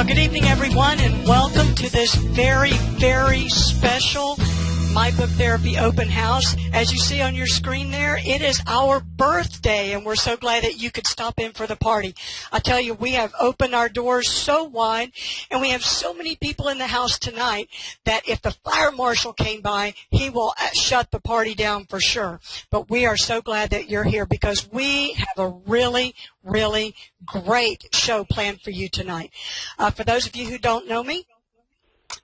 Good evening, everyone, and welcome to this very, very special My Book Therapy Open House. As you see on your screen there, it is our birthday, and we're so glad that you could stop in for the party. I tell you, we have opened our doors so wide, and we have so many people in the house tonight that if the fire marshal came by, he will shut the party down for sure. But we are so glad that you're here because we have a really great show planned for you tonight. For those of you who don't know me,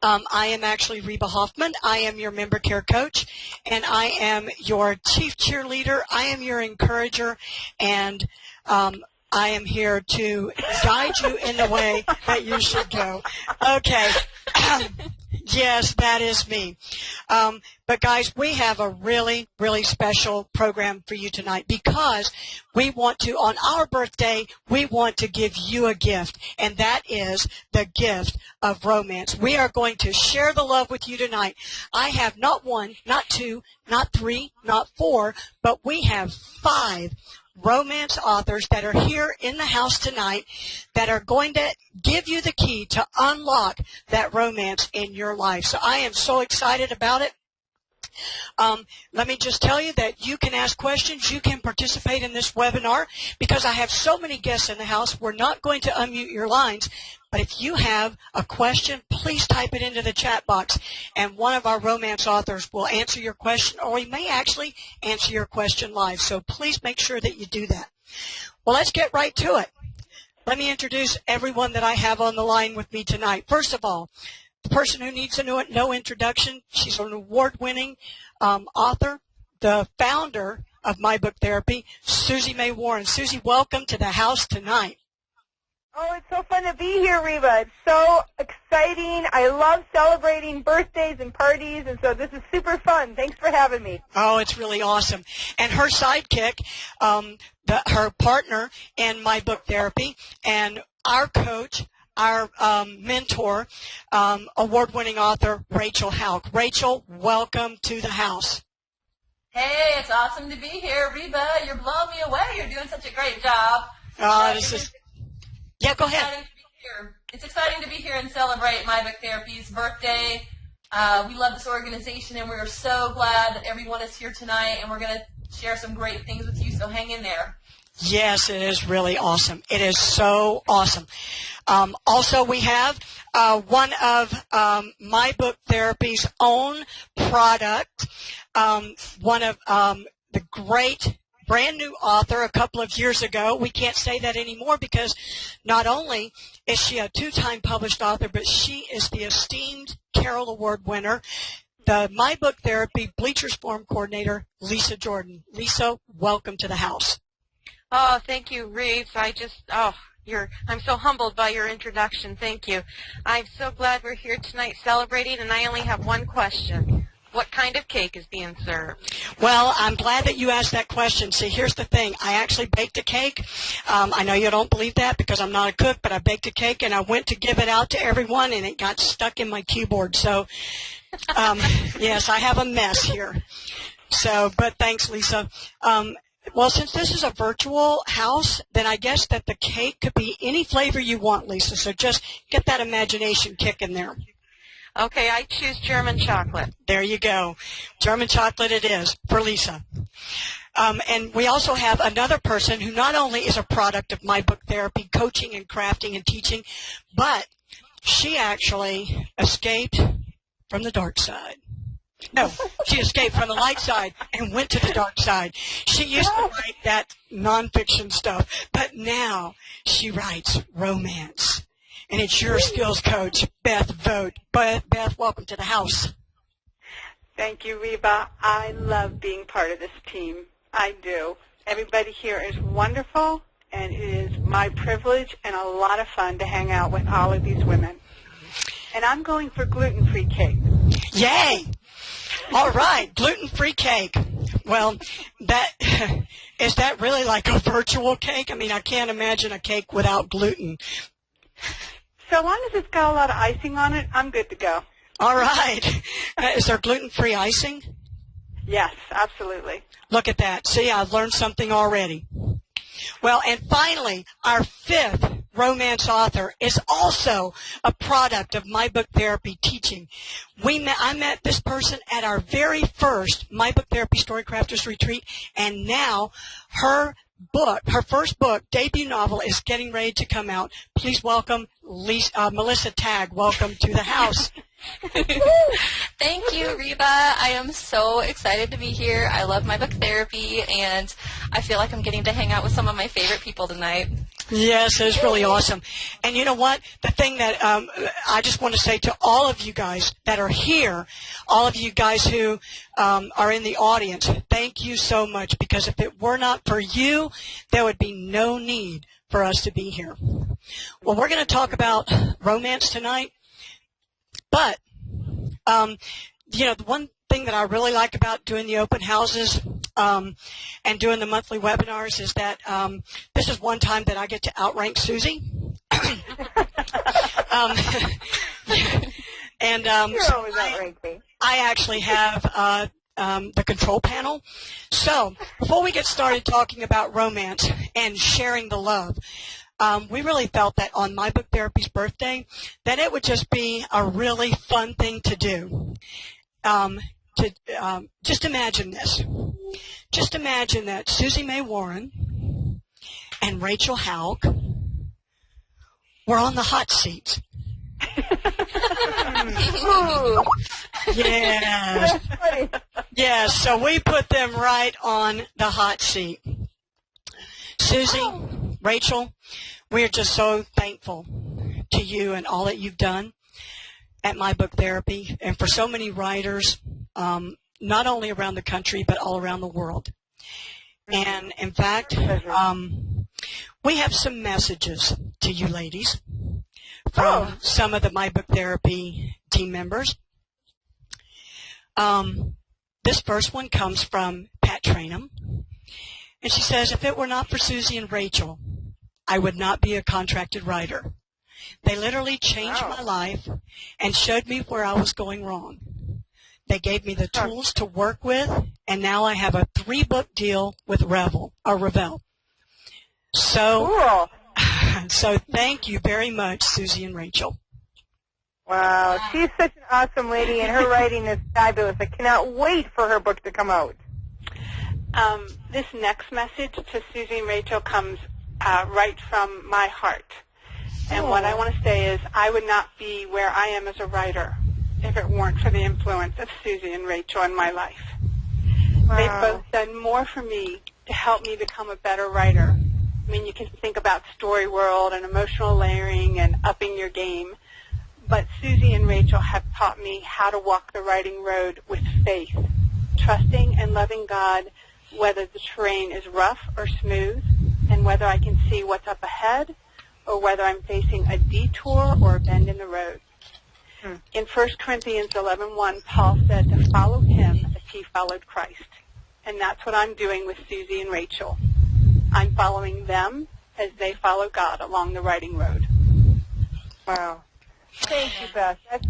I am actually Reba Hoffman. I am your member care coach, and I am your chief cheerleader. I am your encourager, and I am here to guide you in the way that you should go. Okay. Yes, that is me. But guys, we have a really special program for you tonight because we want to, on our birthday, we want to give you a gift, and that is the gift of romance. We are going to share the love with you tonight. I have not one, not two, not three, not four, but we have 5 romance authors that are here in the house tonight that are going to give you the key to unlock that romance in your life. So I am so excited about it. Let me just tell you that you can ask questions. You can participate in this webinar because I have so many guests in the house. We're not going to unmute your lines, but if you have a question, please type it into the chat box, and one of our romance authors will answer your question, or he may actually answer your question live. So please make sure that you do that. Well, let's get right to it. Let me introduce everyone that I have on the line with me tonight. First of all, the person who needs no introduction, she's an award-winning author, the founder of My Book Therapy, Susie May Warren. Susie, welcome to the house tonight. Oh, it's so fun to be here, Reba. It's so exciting. I love celebrating birthdays and parties, and so this is super fun. Thanks for having me. Oh, it's really awesome. And her sidekick, her partner in My Book Therapy, and our coach, our mentor, award-winning author, Rachel Houck. Rachel, welcome to the house. Hey, it's awesome to be here, Reba. You're blowing me away. You're doing such a great job. Yeah, go ahead. It's exciting to be here and celebrate My Book Therapy's birthday. We love this organization, and we're so glad that everyone is here tonight, and we're going to share some great things with you, so hang in there. Yes, it is really awesome. It is so awesome. Also, we have one of My Book Therapy's own product, one of the great brand new author a couple of years ago. We can't say that anymore because not only is she a 2-time published author, but she is the esteemed Carol Award winner, the My Book Therapy Bleachers Forum coordinator, Lisa Jordan. Lisa, welcome to the house. Oh, thank you, Reeves. I'm so humbled by your introduction. Thank you. I'm so glad we're here tonight celebrating, and I only have one question. What kind of cake is being served? Well, I'm glad that you asked that question. See, here's the thing. I actually baked a cake. I know you don't believe that because I'm not a cook, but I baked a cake, and I went to give it out to everyone, and it got stuck in my keyboard. So, yes, I have a mess here. So, but thanks, Lisa. Well, since this is a virtual house, then I guess that the cake could be any flavor you want, Lisa. So just get that imagination kicking there. Okay, I choose German chocolate. There you go. German chocolate it is for Lisa. And we also have another person who not only is a product of My Book Therapy, coaching and crafting and teaching, but she actually escaped from the dark side. No, she escaped from the light side and went to the dark side. She used to write that nonfiction stuff, but now she writes romance. And it's your skills coach, Beth Vogt. Beth, welcome to the house. Thank you, Reba. I love being part of this team. I do. Everybody here is wonderful, and it is my privilege and a lot of fun to hang out with all of these women. And I'm going for gluten-free cake. Yay! All right, gluten-free cake. Well, is that really like a virtual cake? I mean, I can't imagine a cake without gluten. So long as it's got a lot of icing on it, I'm good to go. All right. Is there gluten-free icing? Yes, absolutely. Look at that. See, I've learned something already. Well, and finally, our 5th romance author, is also a product of My Book Therapy teaching. I met this person at our very first My Book Therapy Storycrafters Retreat, and now her first book, debut novel, is getting ready to come out. Please welcome Melissa Tagg. Welcome to the house. Thank you, Reba. I am so excited to be here. I love My Book Therapy, and I feel like I'm getting to hang out with some of my favorite people tonight. Yes, it's really awesome. And you know what? The thing that I just want to say to all of you guys that are here, all of you guys who are in the audience, thank you so much, because if it were not for you, there would be no need for us to be here. Well, we're going to talk about romance tonight, but, the one thing that I really like about doing the open houses and doing the monthly webinars is that this is one time that I get to outrank Susie. And You're always outranking. I actually have the control panel. So before we get started talking about romance and sharing the love, we really felt that on My Book Therapy's birthday that it would just be a really fun thing to do. Just imagine this. Just imagine that Susie May Warren and Rachel Hauk were on the hot seat. Yes. Yes, so we put them right on the hot seat. Susie, Rachel, we're just so thankful to you and all that you've done at My Book Therapy, and for so many writers, not only around the country, but all around the world. And, in fact, we have some messages to you ladies from some of the My Book Therapy team members. This first one comes from Pat Trainum, and she says, if it were not for Susie and Rachel, I would not be a contracted writer. They literally changed my life and showed me where I was going wrong. They gave me the tools to work with, and now I have a 3-book deal with Revell. So, Cool. So thank you very much, Susie and Rachel. Wow, she's such an awesome lady, and her writing is fabulous. I cannot wait for her book to come out. This next message to Susie and Rachel comes right from my heart. And what I want to say is I would not be where I am as a writer if it weren't for the influence of Susie and Rachel in my life. Wow. They've both done more for me to help me become a better writer. I mean, you can think about story world and emotional layering and upping your game. But Susie and Rachel have taught me how to walk the writing road with faith, trusting and loving God, whether the terrain is rough or smooth, and whether I can see what's up ahead, or whether I'm facing a detour or a bend in the road. In 1 Corinthians 11:1, Paul said to follow him as he followed Christ. And that's what I'm doing with Susie and Rachel. I'm following them as they follow God along the writing road. Wow. Thank you, Beth. That's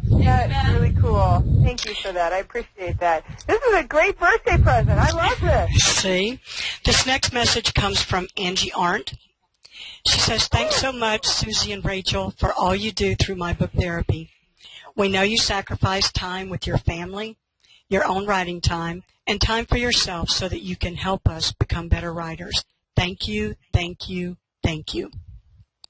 really cool. Thank you for that. I appreciate that. This is a great birthday present. I love this. See? This next message comes from Angie Arndt. She says, thanks so much, Susie and Rachel, for all you do through My Book Therapy. We know you sacrifice time with your family, your own writing time, and time for yourself so that you can help us become better writers. Thank you, thank you, thank you.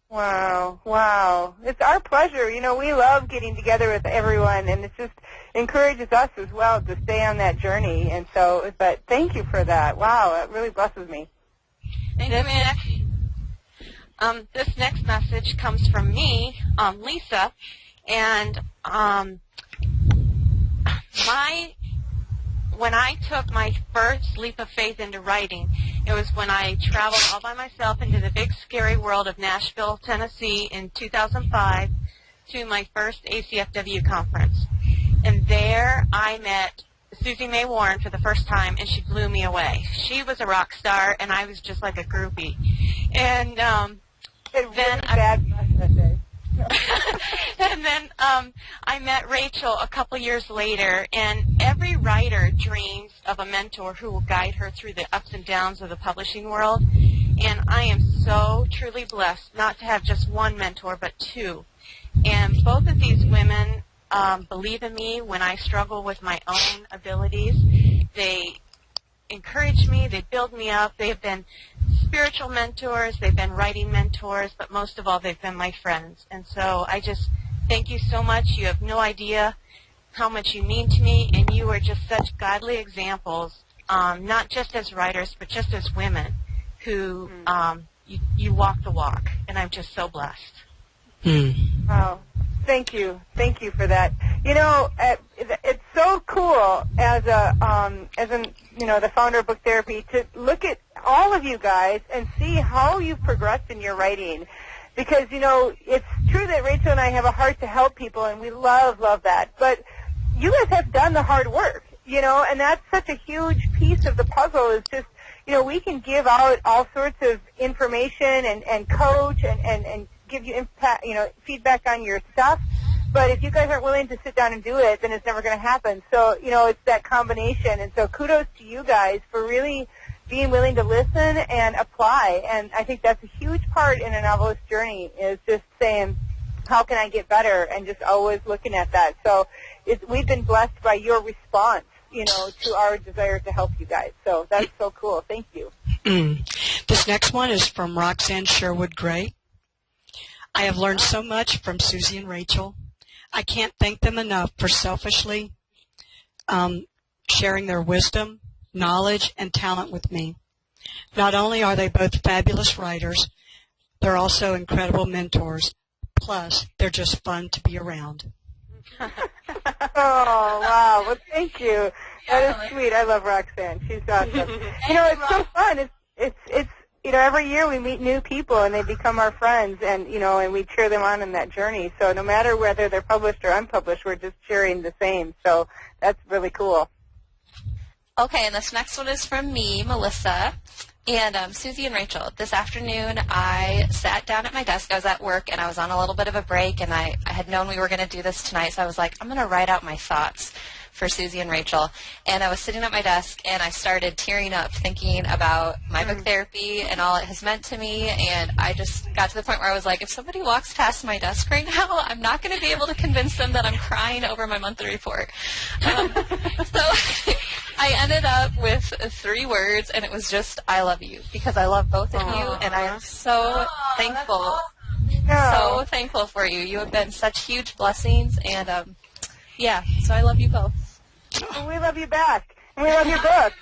Wow, wow. It's our pleasure. You know, we love getting together with everyone, and it just encourages us as well to stay on that journey. And so, but thank you for that. Wow, that really blesses me. Thank you, man. This next message comes from me, Lisa, and when I took my first leap of faith into writing, it was when I traveled all by myself into the big scary world of Nashville, Tennessee in 2005 to my first ACFW conference. And there I met Susie May Warren for the first time, and she blew me away. She was a rock star, and I was just like a groupie. And and then I met Rachel a couple years later, and every writer dreams of a mentor who will guide her through the ups and downs of the publishing world. And I am so truly blessed not to have just one mentor, but two. And both of these women believe in me when I struggle with my own abilities. They encourage me. They build me up. They have been spiritual mentors. They've been writing mentors. But most of all, they've been my friends. And so I just thank you so much. You have no idea how much you mean to me. And you are just such godly examples, not just as writers, but just as women who you walk the walk. And I'm just so blessed. Wow. Thank you. Thank you for that. You know, it's so cool as the founder of Book Therapy to look at all of you guys and see how you've progressed in your writing. Because, you know, it's true that Rachel and I have a heart to help people, and we love that. But you guys have done the hard work, you know, and that's such a huge piece of the puzzle is just, you know, we can give out all sorts of information and coach and give you impact, you know, feedback on your stuff. But if you guys aren't willing to sit down and do it, then it's never going to happen. So, you know, it's that combination. And so kudos to you guys for really being willing to listen and apply. And I think that's a huge part in a novelist's journey is just saying, how can I get better? And just always looking at that. So we've been blessed by your response, you know, to our desire to help you guys. So that's so cool. Thank you. This next one is from Roxanne Sherwood Gray. I have learned so much from Susie and Rachel. I can't thank them enough for selfishly sharing their wisdom, knowledge, and talent with me. Not only are they both fabulous writers, they're also incredible mentors. Plus, they're just fun to be around. Oh, wow. Well, thank you. That is sweet. I love Roxanne. She's awesome. You know, it's so fun. It's you know, every year we meet new people and they become our friends and, you know, and we cheer them on in that journey. So no matter whether they're published or unpublished, we're just cheering the same. So that's really cool. Okay, and this next one is from me, Melissa. And Susie and Rachel, this afternoon I sat down at my desk. I was at work and I was on a little bit of a break and I had known we were going to do this tonight. So I was like, I'm going to write out my thoughts for Susie and Rachel. And I was sitting at my desk and I started tearing up thinking about my book therapy and all it has meant to me. And I just got to the point where I was like, if somebody walks past my desk right now, I'm not going to be able to convince them that I'm crying over my monthly report. So I ended up with 3 words, and it was just, I love you, because I love both of you, and I am so thankful, so thankful for you. You have been such huge blessings, and yeah, so I love you both. Well, we love you back, and we love your book.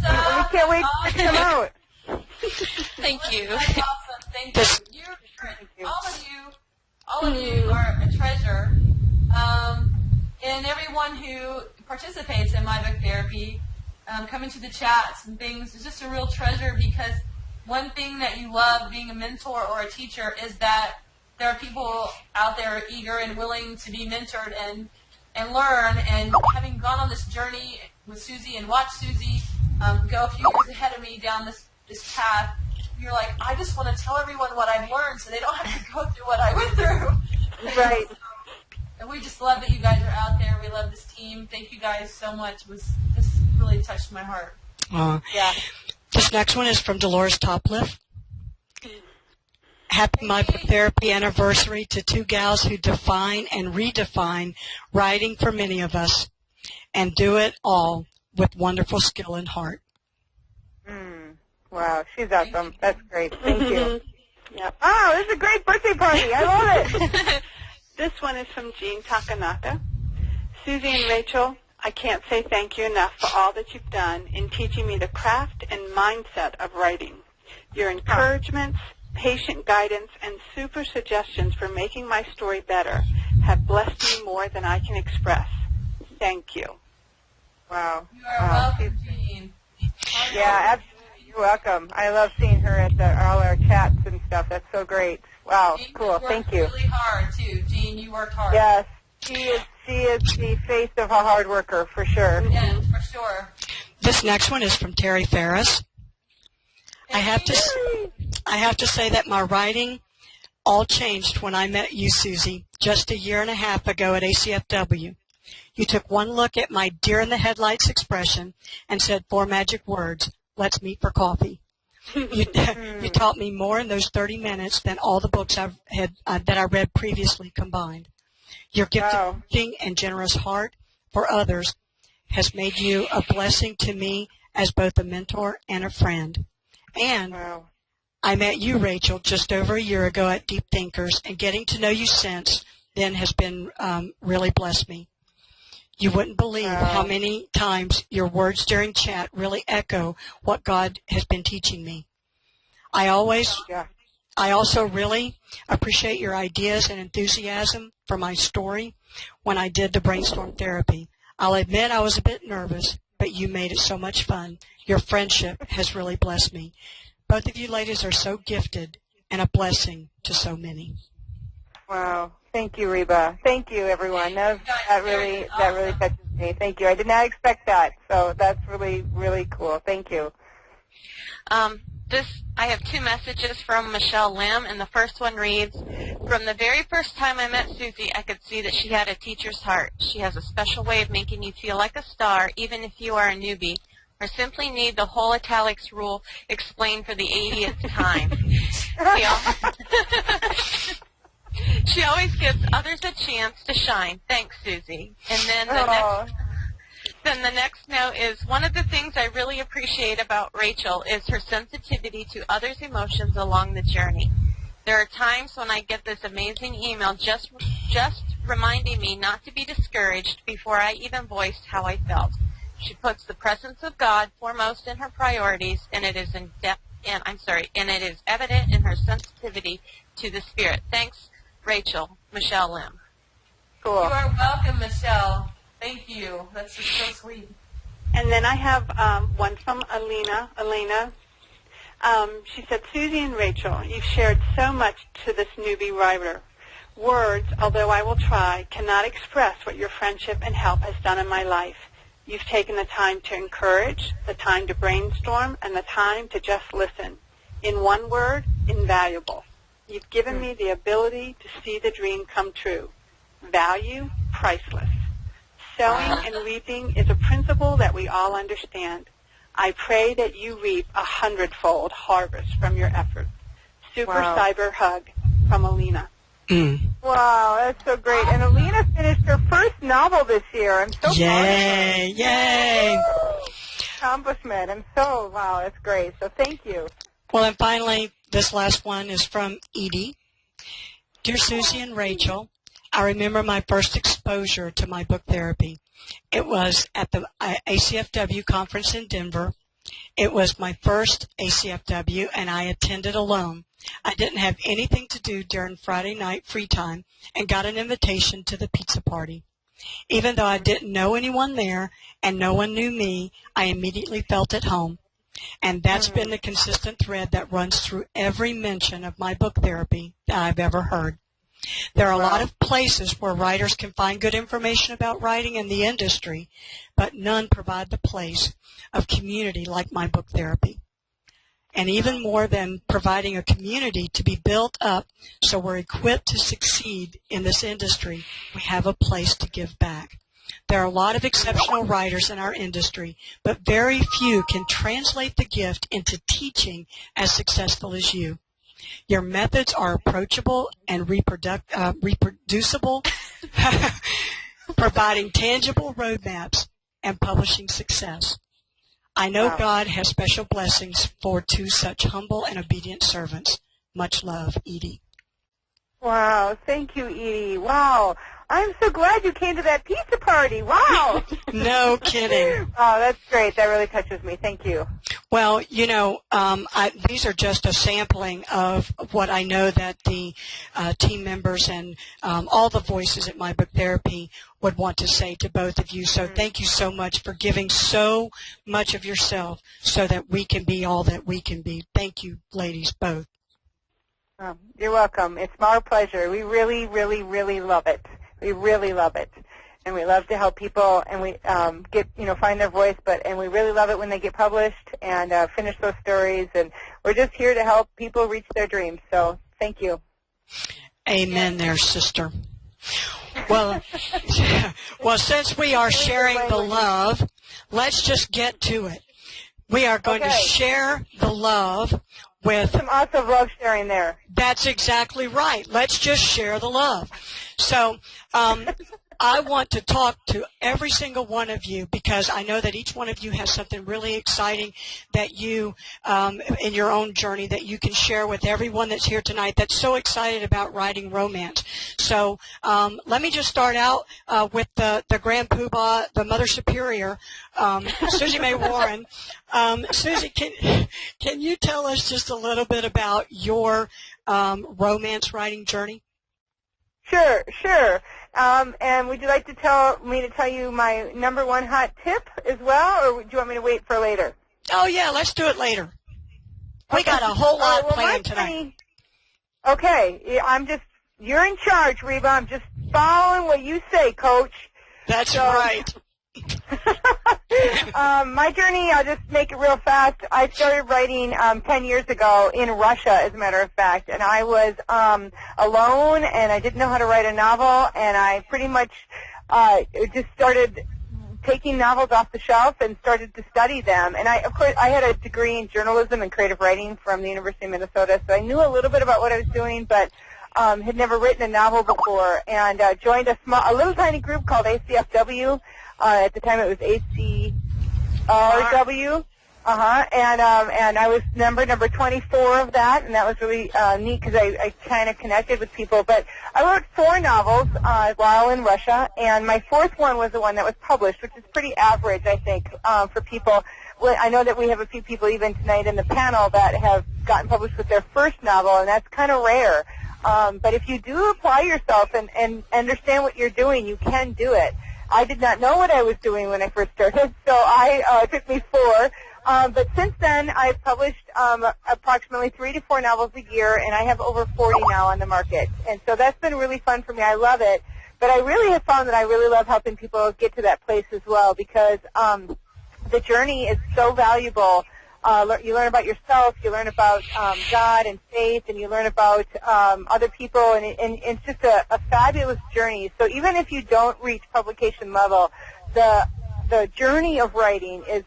And we can't wait to come out. Thank you. That's awesome. Thank you. All of you are a treasure. And everyone who participates in my book therapy, coming to the chats and things, is just a real treasure because one thing that you love being a mentor or a teacher is that there are people out there eager and willing to be mentored and learn. And having gone on this journey with Susie and watched Susie go a few years ahead of me down this path, you're like, I just want to tell everyone what I've learned so they don't have to go through what I went through. Right. And we just love that you guys are out there. We love this team. Thank you guys so much. This really touched my heart. Yeah. This next one is from Dolores Topliff. Happy My Book Therapy anniversary to 2 gals who define and redefine writing for many of us and do it all with wonderful skill and heart. Wow, she's awesome. That's great. Thank you. Yep. Oh, this is a great birthday party. I love it. This one is from Jean Takanaka. Susie and Rachel, I can't say thank you enough for all that you've done in teaching me the craft and mindset of writing. Your encouragements, patient guidance, and super suggestions for making my story better have blessed me more than I can express. Thank you. Wow. You are welcome, Jean. Yeah, absolutely. You're welcome. I love seeing her at all our chats and stuff. That's so great. Wow, Jean, cool. Thank you. Really hard too, Jean. You worked hard. Yes, she is the face of a hard worker for sure. Yeah, for sure. This next one is from Terry Ferris. I have to say that my writing all changed when I met you, Susie, just a year and a half ago at ACFW. You took one look at my deer-in-the-headlights expression and said 4 magic words, let's meet for coffee. You taught me more in those 30 minutes than all the books that I read previously combined. Your gifted teaching and generous heart for others has made you a blessing to me as both a mentor and a friend. And I met you, Rachel, just over a year ago at Deep Thinkers, and getting to know you since then has been really blessed me. You wouldn't believe how many times your words during chat really echo what God has been teaching me. I also really appreciate your ideas and enthusiasm for my story when I did the brainstorm therapy. I'll admit I was a bit nervous, but you made it so much fun. Your friendship has really blessed me. Both of you ladies are so gifted and a blessing to so many. Wow. Thank you, Reba. Thank you, everyone. That really touches me. Thank you. I did not expect that, so that's really, really cool. Thank you. I have two messages from Michelle Lim, and the first one reads, "From the very first time I met Susie, I could see that she had a teacher's heart. She has a special way of making you feel like a star, even if you are a newbie, or simply need the whole italics rule explained for the 80th time." She always gives others a chance to shine. Thanks, Susie. And then the next note is, "One of the things I really appreciate about Rachel is her sensitivity to others' emotions along the journey. There are times when I get this amazing email just reminding me not to be discouraged before I even voiced how I felt. She puts the presence of God foremost in her priorities, and it is evident in her sensitivity to the Spirit. Thanks, Rachel." Michelle Lim. Cool. You are welcome, Michelle. Thank you. That's just so sweet. And then I have one from Elena. She said, "Susie and Rachel, you've shared so much to this newbie writer. Words, although I will try, cannot express what your friendship and help has done in my life. You've taken the time to encourage, the time to brainstorm, and the time to just listen. In one word, invaluable. You've given me the ability to see the dream come true. Value, priceless. Sowing and reaping is a principle that we all understand. I pray that you reap 100-fold harvest from your efforts. Super cyber hug from Alina." Wow, that's so great. And Alina finished her first novel this year. I'm so proud of her. Yay! Accomplishment. Wow, that's great. So thank you. Well, and finally, this last one is from Edie. "Dear Susie and Rachel, I remember my first exposure to my book therapy. It was at the ACFW conference in Denver. It was my first ACFW, and I attended alone. I didn't have anything to do during Friday night free time and got an invitation to the pizza party. Even though I didn't know anyone there and no one knew me, I immediately felt at home. And that's been the consistent thread that runs through every mention of my book therapy that I've ever heard. There are a lot of places where writers can find good information about writing in the industry, but none provide the place of community like my book therapy. And even more than providing a community to be built up so we're equipped to succeed in this industry, we have a place to give back. There are a lot of exceptional writers in our industry, but very few can translate the gift into teaching as successful as you. Your methods are approachable and reproducible, providing tangible roadmaps and publishing success. I know God has special blessings for two such humble and obedient servants. Much love, Edie." Wow, thank you, Edie. Wow, I'm so glad you came to that pizza party. Wow. No kidding. Oh, that's great. That really touches me. Thank you. Well, these are just a sampling of what I know that the team members and all the voices at My Book Therapy would want to say to both of you. So thank you so much for giving so much of yourself so that we can be all that we can be. Thank you, ladies, both. You're welcome. It's our pleasure. We really, really, really love it. We really love it. And we love to help people and we find their voice, and we really love it when they get published and finish those stories. And we're just here to help people reach their dreams. So thank you. Amen there, sister. Well, since we are sharing the love, let's just get to it. We are going to share the love with... Some awesome love sharing there. That's exactly right. Let's just share the love. So I want to talk to every single one of you because I know that each one of you has something really exciting that you, in your own journey, that you can share with everyone that's here tonight that's so excited about writing romance. So let me just start out with the Grand Poobah, the Mother Superior, Susie May Warren. Susie, can you tell us just a little bit about your romance writing journey? Sure. And would you like to tell you my number one hot tip as well, or do you want me to wait for later? Oh, yeah, let's do it later. We got a whole lot planned tonight. Okay, you're in charge, Reba. I'm just following what you say, Coach. That's right. My journey, I'll just make it real fast. I started writing 10 years ago in Russia, as a matter of fact, and I was alone, and I didn't know how to write a novel, and I pretty much just started taking novels off the shelf and started to study them. And of course, I had a degree in journalism and creative writing from the University of Minnesota, so I knew a little bit about what I was doing, but had never written a novel before, and joined a little tiny group called ACFW. At the time, it was ACRW. And I was number 24 of that, and that was really neat because I kind of connected with people. But I wrote 4 novels while in Russia, and my 4th one was the one that was published, which is pretty average, I think, for people. Well, I know that we have a few people even tonight in the panel that have gotten published with their first novel, and that's kind of rare. But if you do apply yourself and understand what you're doing, you can do it. I did not know what I was doing when I first started, so it took me 4. But since then, I've published approximately 3 to 4 novels a year, and I have over 40 now on the market. And so that's been really fun for me. I love it. But I really have found that I really love helping people get to that place as well because the journey is so valuable. You learn about yourself, you learn about God and faith, and you learn about other people, and it's just a fabulous journey. So even if you don't reach publication level, the journey of writing is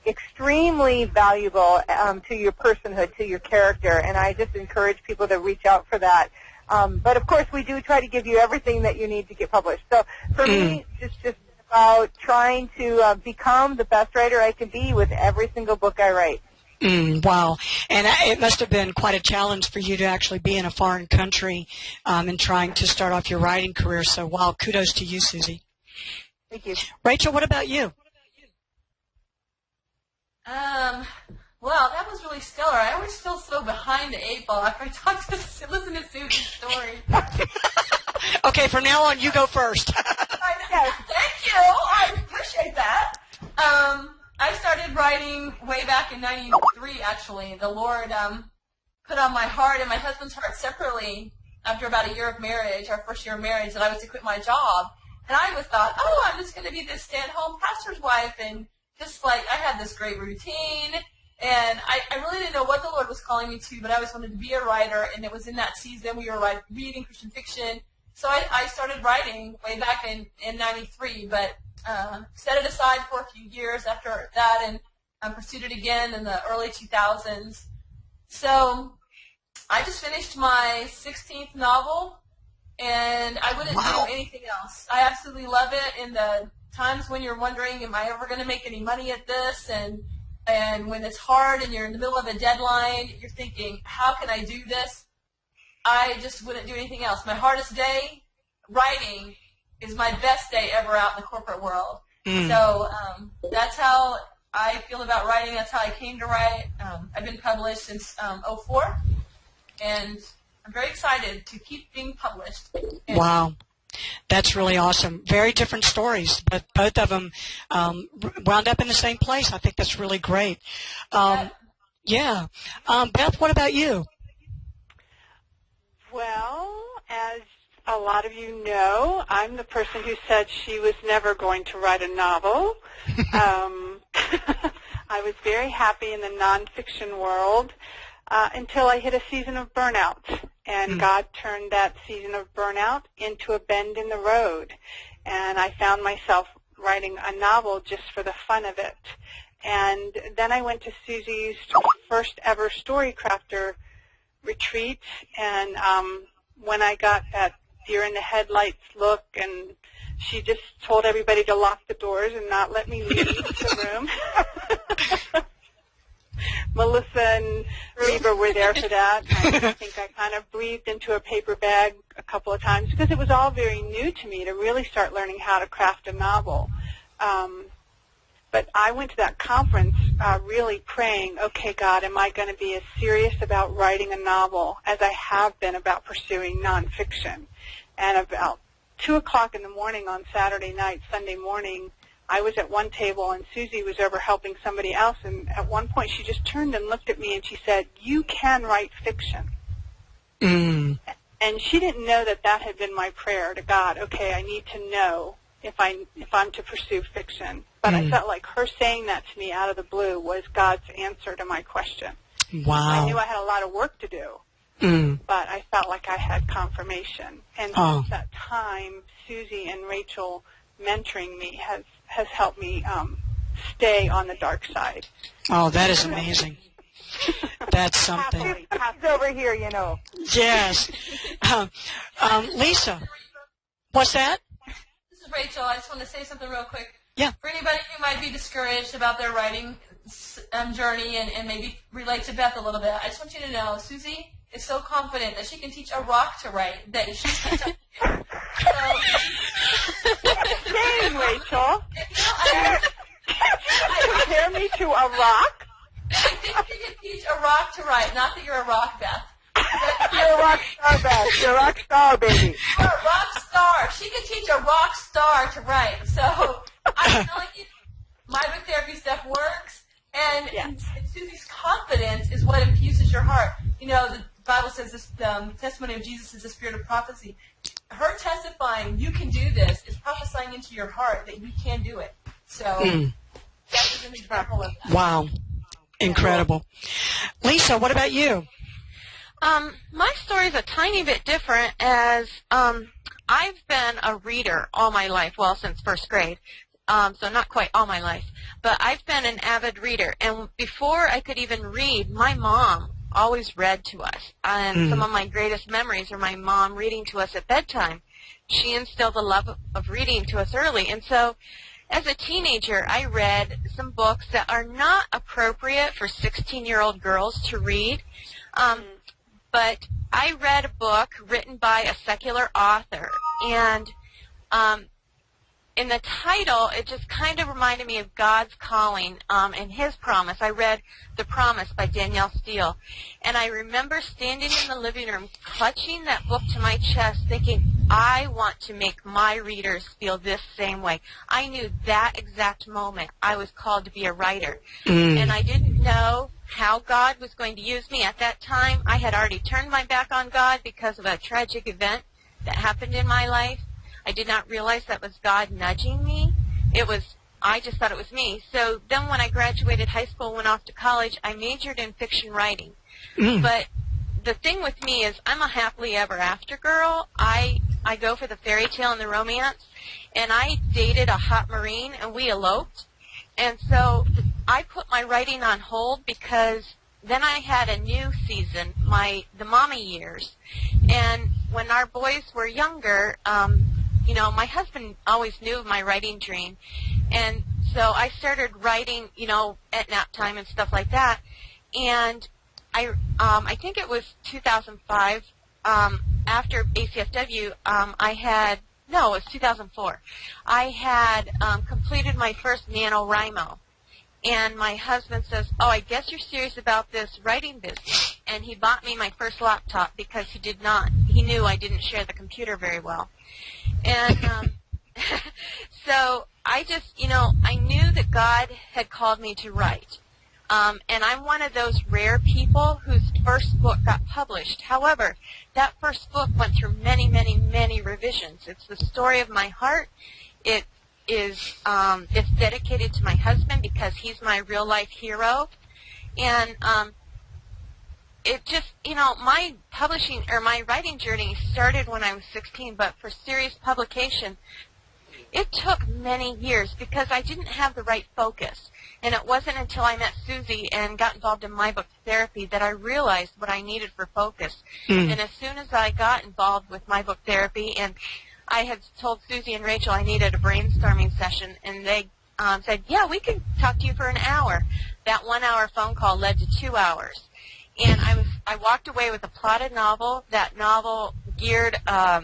extremely valuable to your personhood, to your character, and I just encourage people to reach out for that. But of course, we do try to give you everything that you need to get published. So for me, it's just about trying to become the best writer I can be with every single book I write. Wow. And it must have been quite a challenge for you to actually be in a foreign country and trying to start off your writing career. So, wow, kudos to you, Susie. Thank you. Rachel, what about you? Well, that was really stellar. I always feel so behind the 8 ball after I listen to Susie's story. Okay, from now on, you go first. Thank you. I appreciate that. I started writing way back in 93, actually. The Lord put on my heart and my husband's heart separately after about a year of marriage, our first year of marriage, that I was to quit my job. And I was thought, I'm just going to be this stay-at-home pastor's wife, and just like I had this great routine. And I really didn't know what the Lord was calling me to, but I always wanted to be a writer, and it was in that season we were reading Christian fiction. So I started writing way back in 93, but set it aside for a few years after that and pursued it again in the early 2000s. So I just finished my 16th novel, and I wouldn't do anything else. I absolutely love it in the times when you're wondering, am I ever going to make any money at this? And when it's hard and you're in the middle of a deadline, you're thinking, how can I do this? I just wouldn't do anything else. My hardest day, writing, is my best day ever out in the corporate world. So that's how I feel about writing. That's how I came to write. I've been published since 2004, and I'm very excited to keep being published. Wow. That's really awesome. Very different stories, but both of them wound up in the same place. I think that's really great. Yeah. Beth, what about you? Well, as a lot of you know, I'm the person who said she was never going to write a novel. I was very happy in the nonfiction world until I hit a season of burnout. And God turned that season of burnout into a bend in the road. And I found myself writing a novel just for the fun of it. And then I went to Susie's first ever Story Crafter retreat, and when I got that deer in the headlights look, and she just told everybody to lock the doors and not let me leave the room. Melissa and Reba were there for that. I think I kind of breathed into a paper bag a couple of times because it was all very new to me to really start learning how to craft a novel. But I went to that conference really praying, okay, God, am I going to be as serious about writing a novel as I have been about pursuing nonfiction? And about 2 o'clock in the morning on Saturday night, Sunday morning, I was at one table and Susie was over helping somebody else, and at one point she just turned and looked at me and she said, you can write fiction. And she didn't know that that had been my prayer to God. Okay, I need to know if I'm to pursue fiction. But I felt like her saying that to me out of the blue was God's answer to my question. Wow. I knew I had a lot of work to do, but I felt like I had confirmation. And since that time, Susie and Rachel mentoring me has helped me stay on the dark side. Oh, that is amazing. That's something. Happy's over here, you know. Yes. Lisa, what's that? This is Rachel. I just want to say something real quick. Yeah. For anybody who might be discouraged about their writing journey and maybe relate to Beth a little bit, I just want you to know Susie is so confident that she can teach a rock to write that she can teach Dang, Rachel. Compare me to a rock? I think she can teach a rock to write. Not that you're a rock, Beth. You're a rock star, Beth. You're a rock star, baby. You're a rock star. She can teach a rock star to write. So I'm telling you, my book therapy stuff works, and Susie's confidence is what infuses your heart. You know, the Bible says this, the testimony of Jesus is the spirit of prophecy. Her testifying, you can do this, is prophesying into your heart that you can do it. So that is an example of that. Wow. Incredible. Lisa, what about you? My story is a tiny bit different as I've been a reader all my life, well, since first grade. So not quite all my life. But I've been an avid reader. And before I could even read, my mom always read to us. And some of my greatest memories are my mom reading to us at bedtime. She instilled a love of reading to us early. And so as a teenager, I read some books that are not appropriate for 16-year-old girls to read. But I read a book written by a secular author. And in the title, it just kind of reminded me of God's calling and His promise. I read The Promise by Danielle Steele. And I remember standing in the living room, clutching that book to my chest, thinking, I want to make my readers feel this same way. I knew that exact moment I was called to be a writer. And I didn't know how God was going to use me. At that time, I had already turned my back on God because of a tragic event that happened in my life. I did not realize that was God nudging me. I just thought it was me. So then when I graduated high school and went off to college, I majored in fiction writing. But the thing with me is I'm a happily ever after girl. I go for the fairy tale and the romance. And I dated a hot Marine, and we eloped. And so I put my writing on hold because then I had a new season, the mommy years. And when our boys were younger, my husband always knew of my writing dream. And so I started writing, at nap time and stuff like that. And I think it was 2005, after ACFW, it was 2004. I had completed my first NaNoWriMo. And my husband says, oh, I guess you're serious about this writing business. And he bought me my first laptop because he knew I didn't share the computer very well. And so I just, I knew that God had called me to write. And I'm one of those rare people whose first book got published. However, that first book went through many, many, many revisions. It's the story of my heart. It's dedicated to my husband because he's my real life hero. And it just, my publishing or my writing journey started when I was 16, but for serious publication, it took many years because I didn't have the right focus. And it wasn't until I met Susie and got involved in My Book Therapy that I realized what I needed for focus. And as soon as I got involved with My Book Therapy, and I had told Susie and Rachel I needed a brainstorming session, and they said, yeah, we could talk to you for an hour. That 1 hour phone call led to 2 hours. And I walked away with a plotted novel. That novel geared a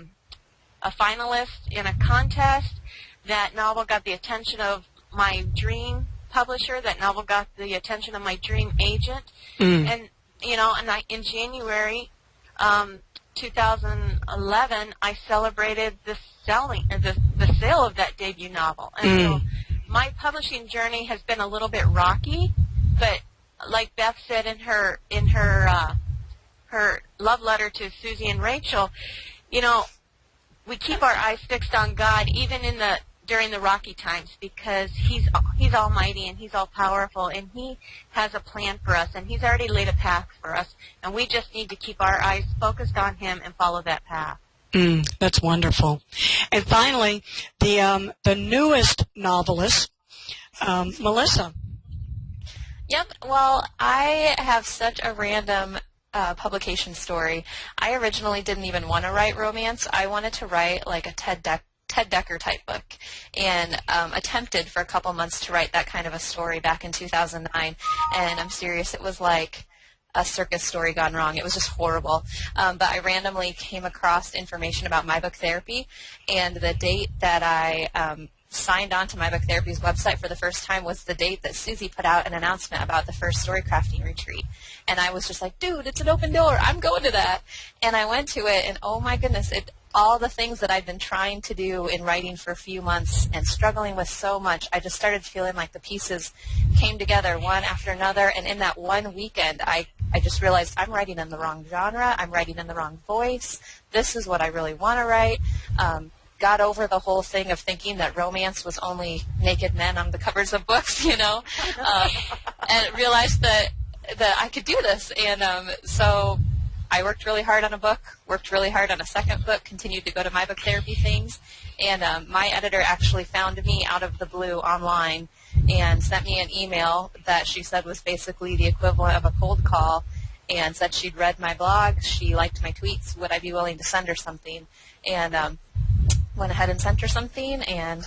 finalist in a contest. That novel got the attention of my dream publisher. That novel got the attention of my dream agent. And in January 2011, I celebrated the sale of that debut novel. And so my publishing journey has been a little bit rocky, but like Beth said in her love letter to Susie and Rachel, we keep our eyes fixed on God even during the rocky times, because He's almighty and He's all powerful, and He has a plan for us, and He's already laid a path for us, and we just need to keep our eyes focused on Him and follow that path. That's wonderful. And finally, the newest novelist, Melissa. Yep. Well, I have such a random publication story. I originally didn't even want to write romance. I wanted to write like a Ted Dekker type book, and attempted for a couple months to write that kind of a story back in 2009. And I'm serious, it was like a circus story gone wrong. It was just horrible. But I randomly came across information about My Book Therapy, and the date that I signed on to My Book Therapy's website for the first time was the date that Susie put out an announcement about the first story crafting retreat. And I was just like, dude, it's an open door. I'm going to that. And I went to it, and oh my goodness, all the things that I've been trying to do in writing for a few months and struggling with so much, I just started feeling like the pieces came together one after another. And in that one weekend, I just realized I'm writing in the wrong genre. I'm writing in the wrong voice. This is what I really want to write. Got over the whole thing of thinking that romance was only naked men on the covers of books, and realized that I could do this. And so I worked really hard on a book, worked really hard on a second book, continued to go to My Book Therapy things, and my editor actually found me out of the blue online and sent me an email that she said was basically the equivalent of a cold call, and said she'd read my blog, she liked my tweets, would I be willing to send her something, and went ahead and sent her something, and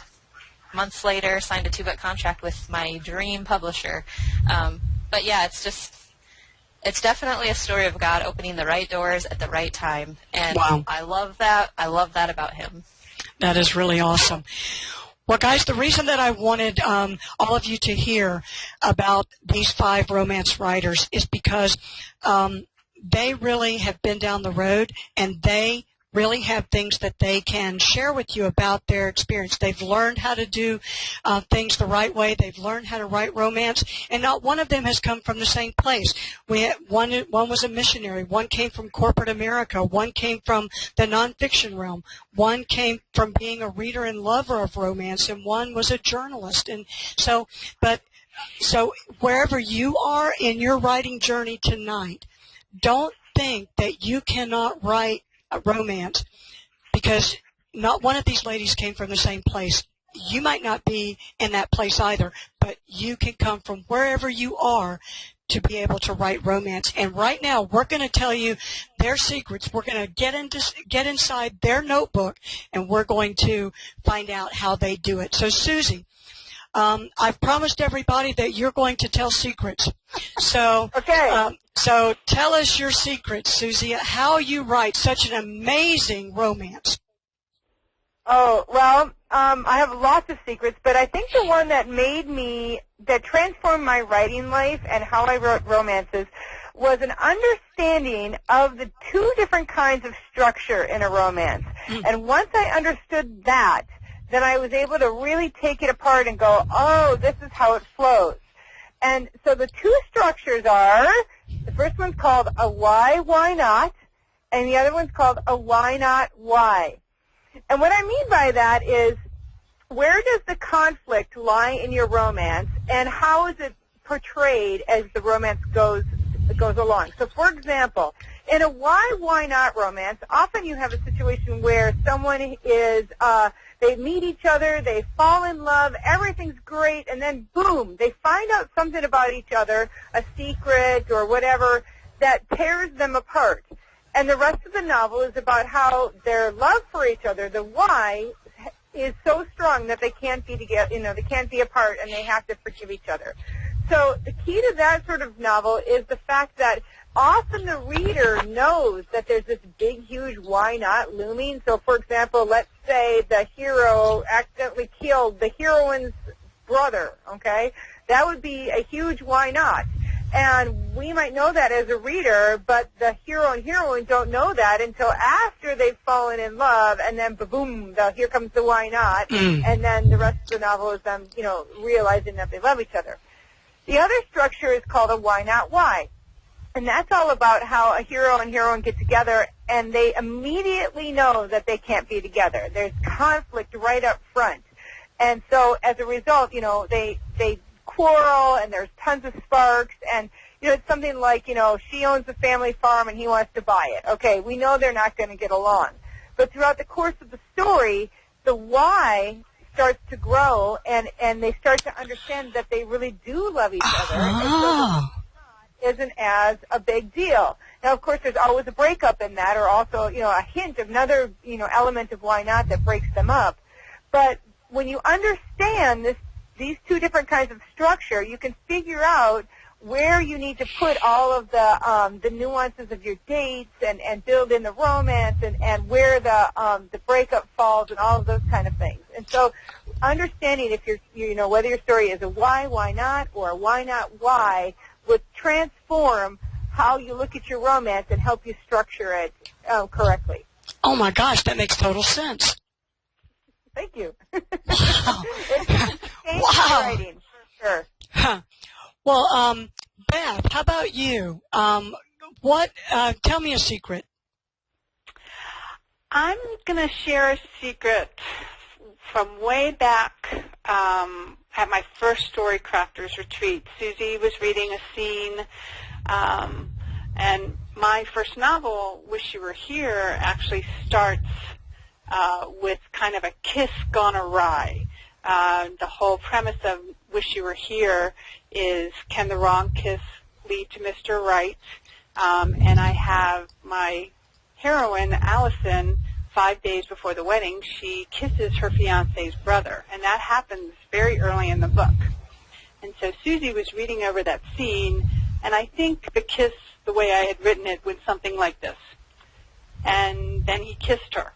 months later signed a 2-book contract with my dream publisher. But yeah, it's definitely a story of God opening the right doors at the right time, and wow. I love that. I love that about Him. That is really awesome. Well, guys, the reason that I wanted all of you to hear about these 5 romance writers is because they really have been down the road, and they really have things that they can share with you about their experience. They've learned how to do things the right way. They've learned how to write romance, and not one of them has come from the same place. One was a missionary. One came from corporate America. One came from the nonfiction realm. One came from being a reader and lover of romance, and one was a journalist. And so wherever you are in your writing journey tonight, don't think that you cannot write romance, because not one of these ladies came from the same place. You might not be in that place either, but you can come from wherever you are to be able to write romance. And right now, we're going to tell you their secrets. We're going to get inside their notebook, and we're going to find out how they do it. So, Susie, I've promised everybody that you're going to tell secrets. So, okay. So tell us your secrets, Susie, how you write such an amazing romance. Oh, well, I have lots of secrets, but I think the one that transformed my writing life and how I wrote romances was an understanding of the 2 different kinds of structure in a romance. And once I understood that, then I was able to really take it apart and go, oh, this is how it flows. And so the 2 structures are, the first one's called a why not, and the other one's called a why not, why. And what I mean by that is, where does the conflict lie in your romance, and how is it portrayed as the romance goes along? So, for example, in a why not romance, often you have a situation where someone is, They meet each other, they fall in love, everything's great, and then boom, they find out something about each other, a secret or whatever, that tears them apart. And the rest of the novel is about how their love for each other, the why, is so strong that they can't be together, they can't be apart, and they have to forgive each other. So the key to that sort of novel is the fact that often the reader knows that there's this big, huge why not looming. So, for example, let's say the hero accidentally killed the heroine's brother, okay? That would be a huge why not. And we might know that as a reader, but the hero and heroine don't know that until after they've fallen in love, and then boom, here comes the why not, and then the rest of the novel is them, realizing that they love each other. The other structure is called a why not why. And that's all about how a hero and heroine get together, and they immediately know that they can't be together. There's conflict right up front. And so as a result, they quarrel, and there's tons of sparks, and, it's something like, she owns a family farm and he wants to buy it. Okay, we know they're not going to get along. But throughout the course of the story, the why starts to grow, and they start to understand that they really do love each other. And so isn't as a big deal. Now, of course, there's always a breakup in that, or also, a hint of another, element of why not that breaks them up. But when you understand these two different kinds of structure, you can figure out where you need to put all of the nuances of your dates and build in the romance and where the breakup falls and all of those kind of things. And so understanding if whether your story is a why not, or a why not why, would transform how you look at your romance and help you structure it correctly. Oh, my gosh, that makes total sense. Thank you. Wow. Wow. Writing, for sure. Huh. Well, Beth, how about you? Tell me a secret. I'm going to share a secret from way back at my first Story Crafters retreat. Susie was reading a scene, and my first novel, Wish You Were Here, actually starts with kind of a kiss gone awry. The whole premise of Wish You Were Here is, can the wrong kiss lead to Mr. Right? And I have my heroine, Allison, 5 days before the wedding, she kisses her fiancé's brother, and that happens very early in the book. And so Susie was reading over that scene, and I think the kiss, the way I had written it, went something like this. And then he kissed her.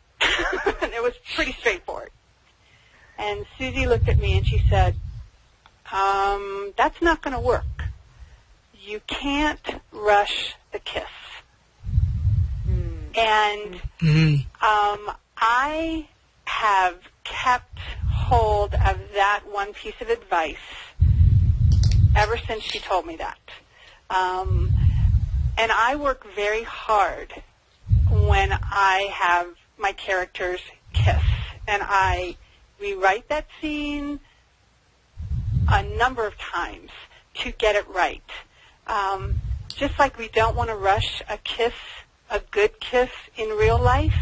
And it was pretty straightforward. And Susie looked at me and she said, that's not going to work. You can't rush the kiss. And I have kept hold of that one piece of advice ever since she told me that. And I work very hard when I have my characters kiss. And I rewrite that scene a number of times to get it right. Just like we don't want to rush a kiss, a good kiss in real life,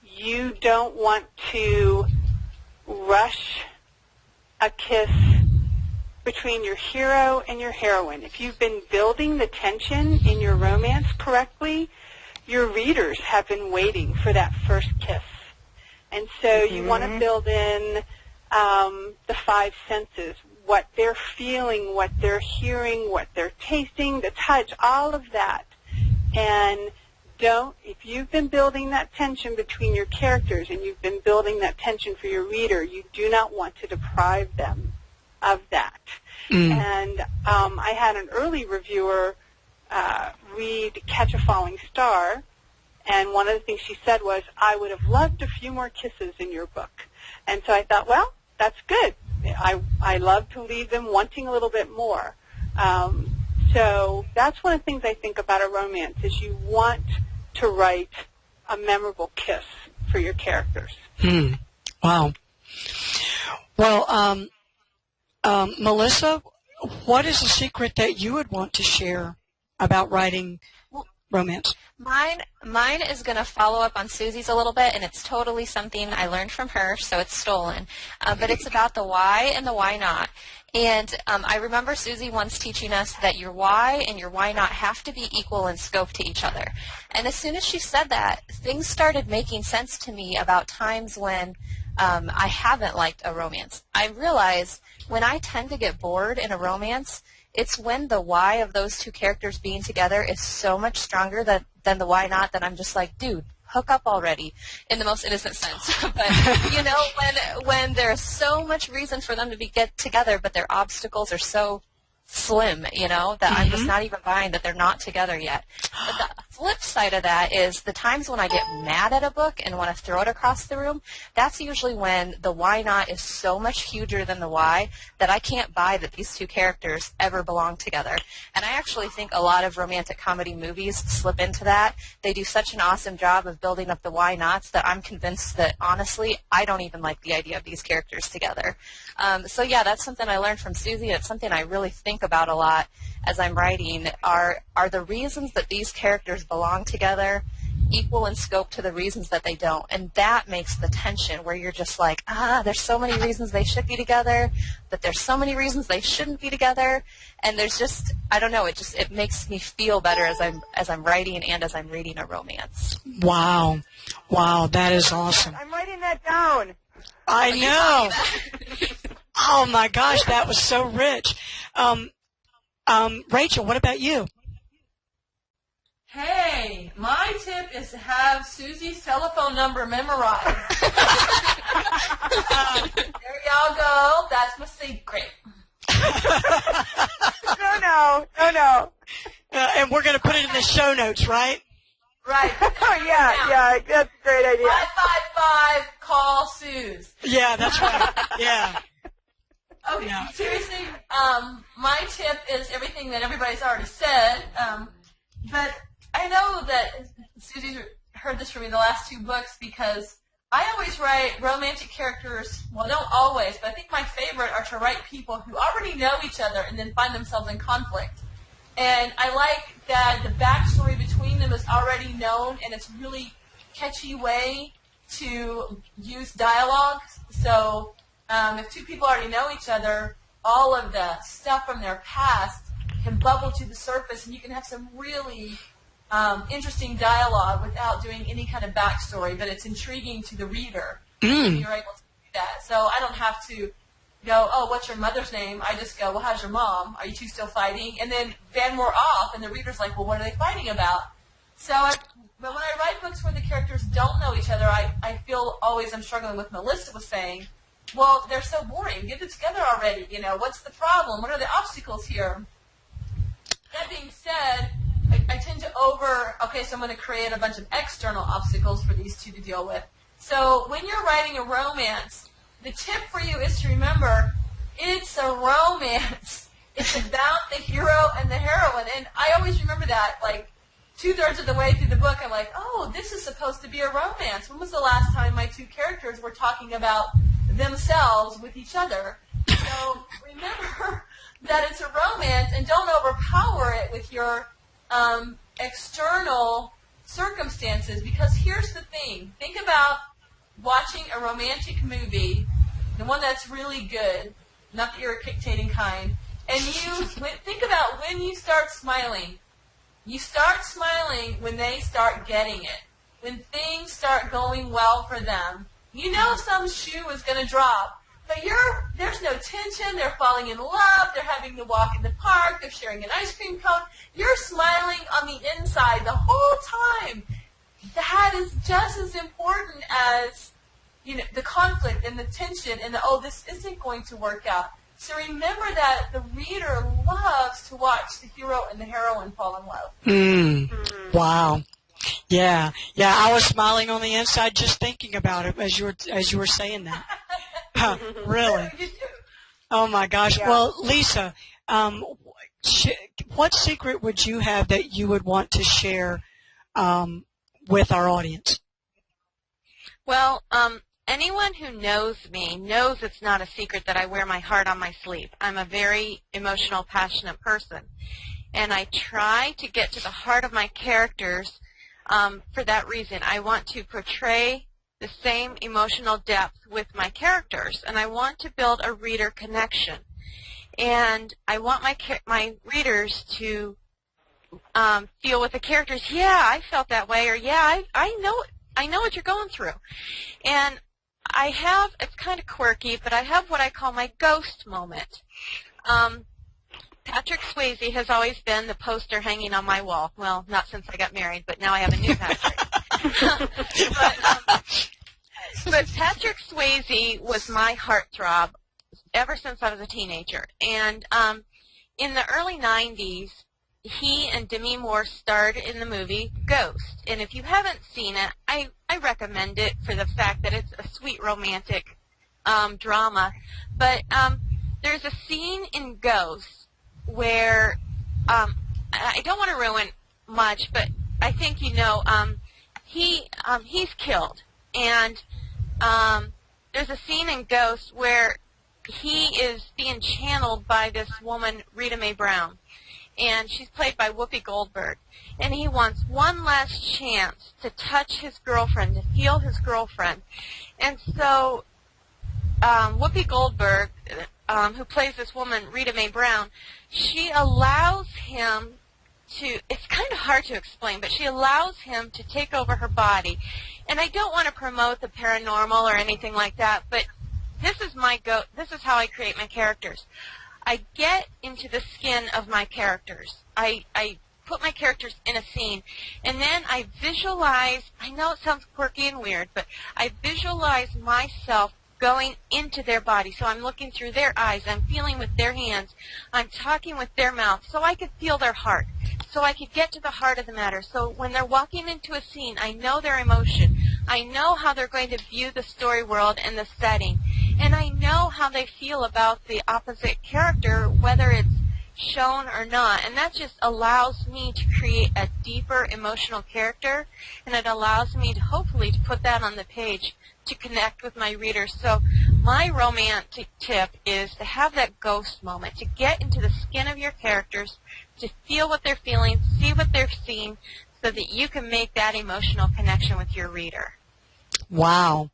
you don't want to rush a kiss between your hero and your heroine. If you've been building the tension in your romance correctly, your readers have been waiting for that first kiss. And so you want to build in the five senses, what they're feeling, what they're hearing, what they're tasting, the touch, all of that. And if you've been building that tension between your characters and you've been building that tension for your reader, you do not want to deprive them of that. And I had an early reviewer read Catch a Falling Star, and one of the things she said was, I would have loved a few more kisses in your book. And so I thought, well, that's good. I love to leave them wanting a little bit more. So that's one of the things I think about a romance, is you want to write a memorable kiss for your characters. Wow. Well, Melissa, what is a secret that you would want to share about writing romance? Mine is going to follow up on Susie's a little bit, and it's totally something I learned from her, so it's stolen. But it's about the why and the why not. And I remember Susie once teaching us that your why and your why not have to be equal in scope to each other. And as soon as she said that, things started making sense to me about times when I haven't liked a romance. I realized when I tend to get bored in a romance, it's when the why of those two characters being together is so much stronger than the why not, that I'm just like, dude, hook up already, in the most innocent sense. But, you know, when there's so much reason for them to get together, but their obstacles are so slim, you know, that I'm just not even buying that they're not together yet. But the flip side of that is the times when I get mad at a book and want to throw it across the room, that's usually when the why not is so much huger than the why that I can't buy that these two characters ever belong together. And I actually think a lot of romantic comedy movies slip into that. They do such an awesome job of building up the why nots that I'm convinced that, honestly, I don't even like the idea of these characters together. So yeah, that's something I learned from Susie. It's something I really think about a lot as I'm writing. Are the reasons that these characters belong together equal in scope to the reasons that they don't? And that makes the tension where you're just like, there's so many reasons they should be together, but there's so many reasons they shouldn't be together. And there's just, I don't know, it makes me feel better as I'm writing and as I'm reading a romance. Wow, that is awesome. I'm writing that down. I know. Oh my gosh, that was so rich. Rachel, what about you? Hey, my tip is to have Susie's telephone number memorized. There y'all go. That's my secret. No. And we're going to put it in the show notes, right? Right. Oh, yeah, that's a great idea. 555, call Suze. Yeah, that's right. Yeah. Okay, Yeah. seriously, my tip is everything that everybody's already said, but I know that Susie's heard this from me the last two books because I always write romantic characters, well, don't always, but I think my favorite are to write people who already know each other and then find themselves in conflict. And I like that the backstory between them is already known, and it's a really catchy way to use dialogue. So if two people already know each other, all of the stuff from their past can bubble to the surface, and you can have some really interesting dialogue without doing any kind of backstory, but it's intriguing to the reader if you're able to do that. So I don't have to go, oh, what's your mother's name? I just go, well, how's your mom? Are you two still fighting? And then van we're off, and the reader's like, well, what are they fighting about? But when I write books where the characters don't know each other, I feel always I'm struggling with Melissa was saying, well, they're so boring. Get them together already. You know, what's the problem? What are the obstacles here? That being said, I tend to so I'm going to create a bunch of external obstacles for these two to deal with. So when you're writing a romance, the tip for you is to remember it's a romance. It's about the hero and the heroine. And I always remember that, like, 2/3 of the way through the book, I'm like, oh, this is supposed to be a romance. When was the last time my two characters were talking about themselves with each other? So remember that it's a romance, and don't overpower it with your external circumstances, because here's the thing. Think about watching a romantic movie, the one that's really good, not the irritating kind, and you think about when you start smiling. You start smiling when they start getting it, when things start going well for them. You know some shoe is going to drop, but there's no tension. They're falling in love. They're having to walk in the park. They're sharing an ice cream cone. You're smiling on the inside the whole time. That is just as important as, you know, the conflict and the tension and this isn't going to work out. So remember that the reader loves to watch the hero and the heroine fall in love. Wow. Yeah. I was smiling on the inside just thinking about it as you were saying that. Really? Oh my gosh. Yeah. Well, Lisa, what secret would you have that you would want to share with our audience? Well, anyone who knows me knows it's not a secret that I wear my heart on my sleeve. I'm a very emotional, passionate person. and I try to get to the heart of my characters for that reason. I want to portray the same emotional depth with my characters, and I want to build a reader connection. And I want my readers to feel with the characters, yeah, I felt that way, or yeah, I know what you're going through. And I have, it's kind of quirky, but I have what I call my ghost moment. Patrick Swayze has always been the poster hanging on my wall. Well, not since I got married, but now I have a new Patrick. but Patrick Swayze was my heartthrob ever since I was a teenager. And in the early 90s, he and Demi Moore starred in the movie Ghost. And if you haven't seen it, I recommend it for the fact that it's a sweet romantic drama. But there's a scene in Ghost where, I don't want to ruin much, but I think you know, he's killed. And there's a scene in Ghost where he is being channeled by this woman, Rita Mae Brown. And she's played by Whoopi Goldberg. And he wants one last chance to touch his girlfriend, to feel his girlfriend. And so Whoopi Goldberg, who plays this woman, Rita Mae Brown, she allows him to, it's kind of hard to explain, but she allows him to take over her body. And I don't want to promote the paranormal or anything like that, but this is this is how I create my characters. I get into the skin of my characters. I put my characters in a scene, and then I visualize, I know it sounds quirky and weird, but I visualize myself going into their body. So I'm looking through their eyes, I'm feeling with their hands, I'm talking with their mouth, so I could feel their heart, so I could get to the heart of the matter. So when they're walking into a scene, I know their emotion. I know how they're going to view the story world and the setting. And I know how they feel about the opposite character, whether it's shown or not. And that just allows me to create a deeper emotional character, and it allows me to hopefully to put that on the page to connect with my readers. So my romantic tip is to have that ghost moment, to get into the skin of your characters, to feel what they're feeling, see what they're seeing, so that you can make that emotional connection with your reader. Wow.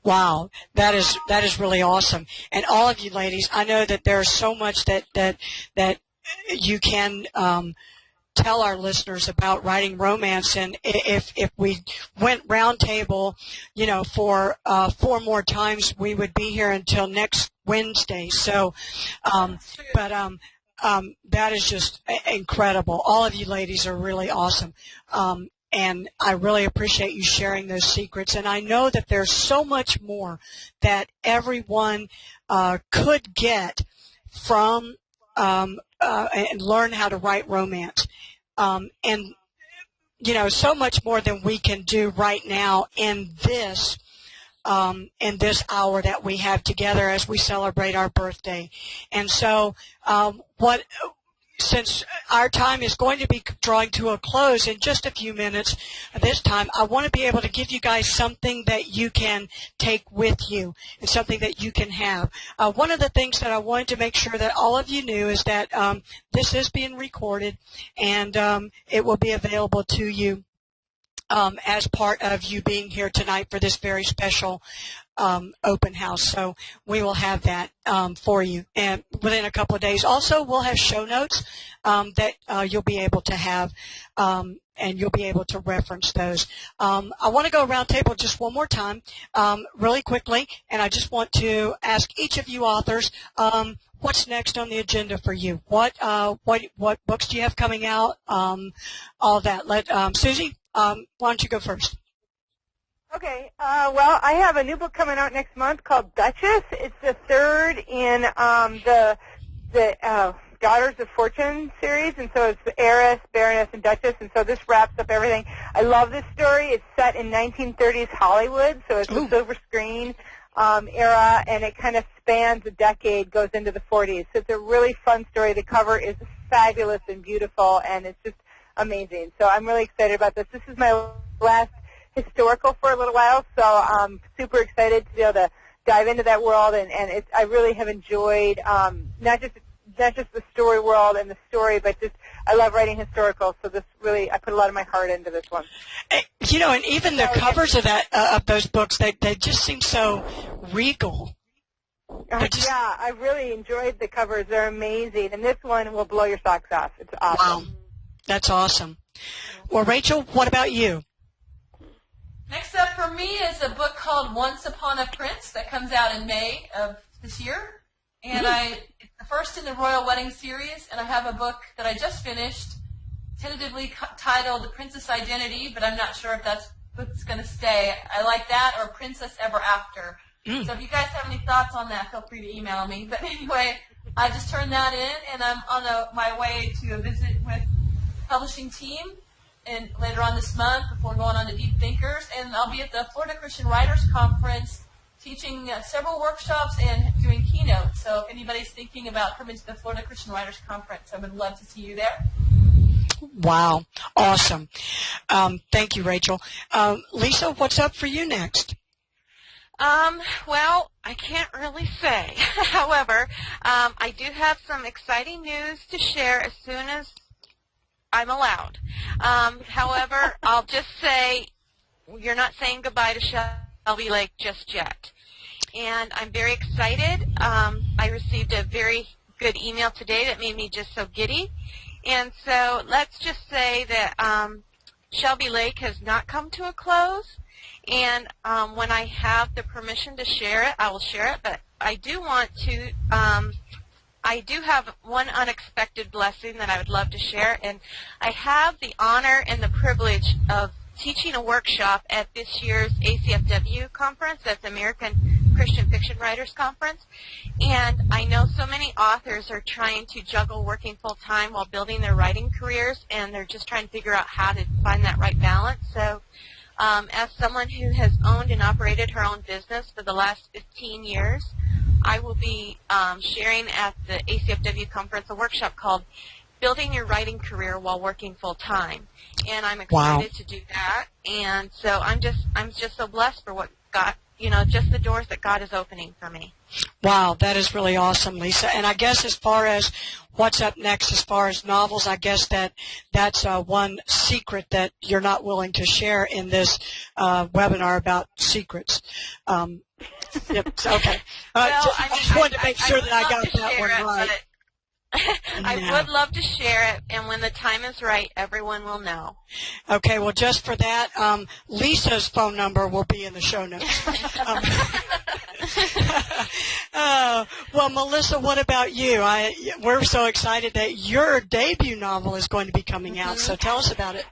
Wow, that is really awesome. And all of you ladies, I know that there's so much that you can tell our listeners about writing romance. And if we went round table, you know, for 4 more times, we would be here until next Wednesday. So, that is just incredible. All of you ladies are really awesome. And I really appreciate you sharing those secrets. And I know that there's so much more that everyone could get from and learn how to write romance. And, you know, so much more than we can do right now in this hour that we have together as we celebrate our birthday. And so since our time is going to be drawing to a close in just a few minutes this time, I want to be able to give you guys something that you can take with you and something that you can have. One of the things that I wanted to make sure that all of you knew is that this is being recorded, and it will be available to you as part of you being here tonight for this very special open house. So we will have that for you, and within a couple of days. Also, we'll have show notes that you'll be able to have, and you'll be able to reference those. I want to go around table just one more time really quickly, and I just want to ask each of you authors, what's next on the agenda for you? What books do you have coming out? All that. Susie, why don't you go first? Okay. Well, I have a new book coming out next month called Duchess. It's the third in the Daughters of Fortune series, and so it's the Heiress, Baroness, and Duchess, and so this wraps up everything. I love this story. It's set in 1930s Hollywood, so it's a silver screen era, and it kind of spans a decade, goes into the 40s. So it's a really fun story. The cover is fabulous and beautiful, and it's just amazing. So I'm really excited about this. This is my last historical for a little while, so I'm super excited to be able to dive into that world, and I really have enjoyed not just not just the story world and the story, but just I love writing historical. So this really, I put a lot of my heart into this one. You know, and even the covers of those books, they just seem so regal. Yeah, I really enjoyed the covers. They're amazing, and this one will blow your socks off. It's awesome. Wow, that's awesome. Well, Rachel, what about you? Next up for me is a book called Once Upon a Prince that comes out in May of this year. And it's the first in the Royal Wedding series, and I have a book that I just finished, tentatively titled The Princess Identity, but I'm not sure if that's what's going to stay. I like that, or Princess Ever After. So if you guys have any thoughts on that, feel free to email me. But anyway, I just turned that in, and I'm on my way to a visit with the publishing team and later on this month before going on to Deep Thinkers. And I'll be at the Florida Christian Writers Conference teaching several workshops and doing keynotes. So if anybody's thinking about coming to the Florida Christian Writers Conference, I would love to see you there. Wow. Awesome. Thank you, Rachel. Lisa, what's up for you next? Well, I can't really say. However, I do have some exciting news to share as soon as I'm allowed. However, I'll just say you're not saying goodbye to Shelby Lake just yet. And I'm very excited. I received a very good email today that made me just so giddy. And so let's just say that Shelby Lake has not come to a close. And when I have the permission to share it, I will share it. But I do want to, I do have one unexpected blessing that I would love to share. And I have the honor and the privilege of teaching a workshop at this year's ACFW conference. That's American Christian Fiction Writers Conference. And I know so many authors are trying to juggle working full-time while building their writing careers, and they're just trying to figure out how to find that right balance. So as someone who has owned and operated her own business for the last 15 years, I will be sharing at the ACFW conference a workshop called Building Your Writing Career While Working Full-Time. And I'm excited to do that. And so I'm just so blessed for what God, just the doors that God is opening for me. Wow, that is really awesome, Lisa. And I guess as far as what's up next, as far as novels, I guess that's one secret that you're not willing to share in this webinar about secrets. Yep, okay. I just wanted to make sure that I got that one right. I would love to share it, and when the time is right, everyone will know. Okay, well, just for that, Lisa's phone number will be in the show notes. Well, Melissa, what about you? We're so excited that your debut novel is going to be coming out, so tell us about it.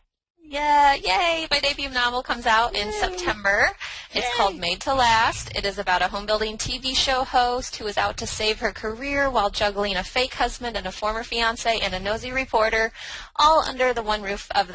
Yeah, yay! My debut novel comes out in September. It's called Made to Last. It is about a home-building TV show host who is out to save her career while juggling a fake husband and a former fiance and a nosy reporter, all under the roof of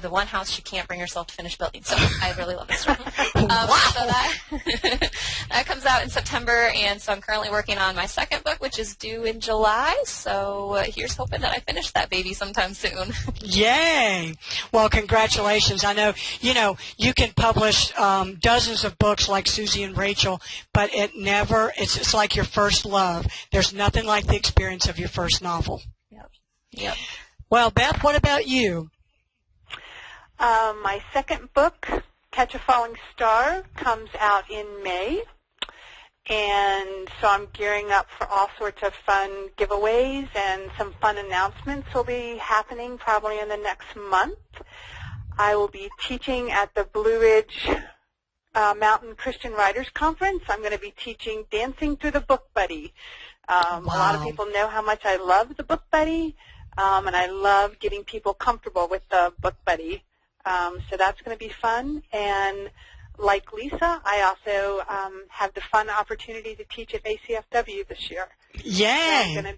the one house she can't bring herself to finish building. So I really love this story. Wow. So that comes out in September, and so I'm currently working on my second book, which is due in July. So here's hoping that I finish that baby sometime soon. Yay! Well, congratulations. I know, you can publish dozens of books like Susie and Rachel, but it's like your first love. There's nothing like the experience of your first novel. Yep. Well, Beth, what about you? My second book, Catch a Falling Star, comes out in May. And so I'm gearing up for all sorts of fun giveaways, and some fun announcements will be happening probably in the next month. I will be teaching at the Blue Ridge Mountain Christian Writers Conference. I'm going to be teaching Dancing Through the Book Buddy. A lot of people know how much I love the Book Buddy, and I love getting people comfortable with the Book Buddy. So that's going to be fun. And like Lisa, I also have the fun opportunity to teach at ACFW this year. Yay!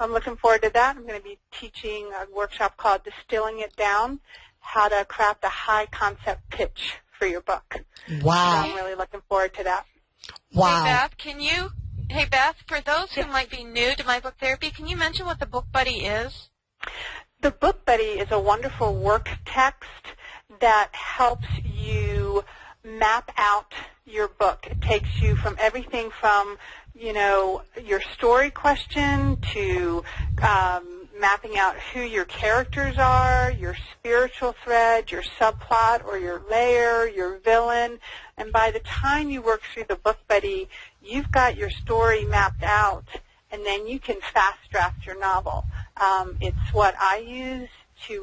I'm looking forward to that. I'm going to be teaching a workshop called Distilling It Down, how to craft a high-concept pitch for your book. Wow. So I'm really looking forward to that. Wow. Hey, Beth, for those who might be new to My Book Therapy, can you mention what the Book Buddy is? The Book Buddy is a wonderful work text that helps you map out your book. It takes you from everything from your story question to mapping out who your characters are, your spiritual thread, your subplot or your layer, your villain. And by the time you work through the Book Buddy, you've got your story mapped out, and then you can fast draft your novel. It's what I use to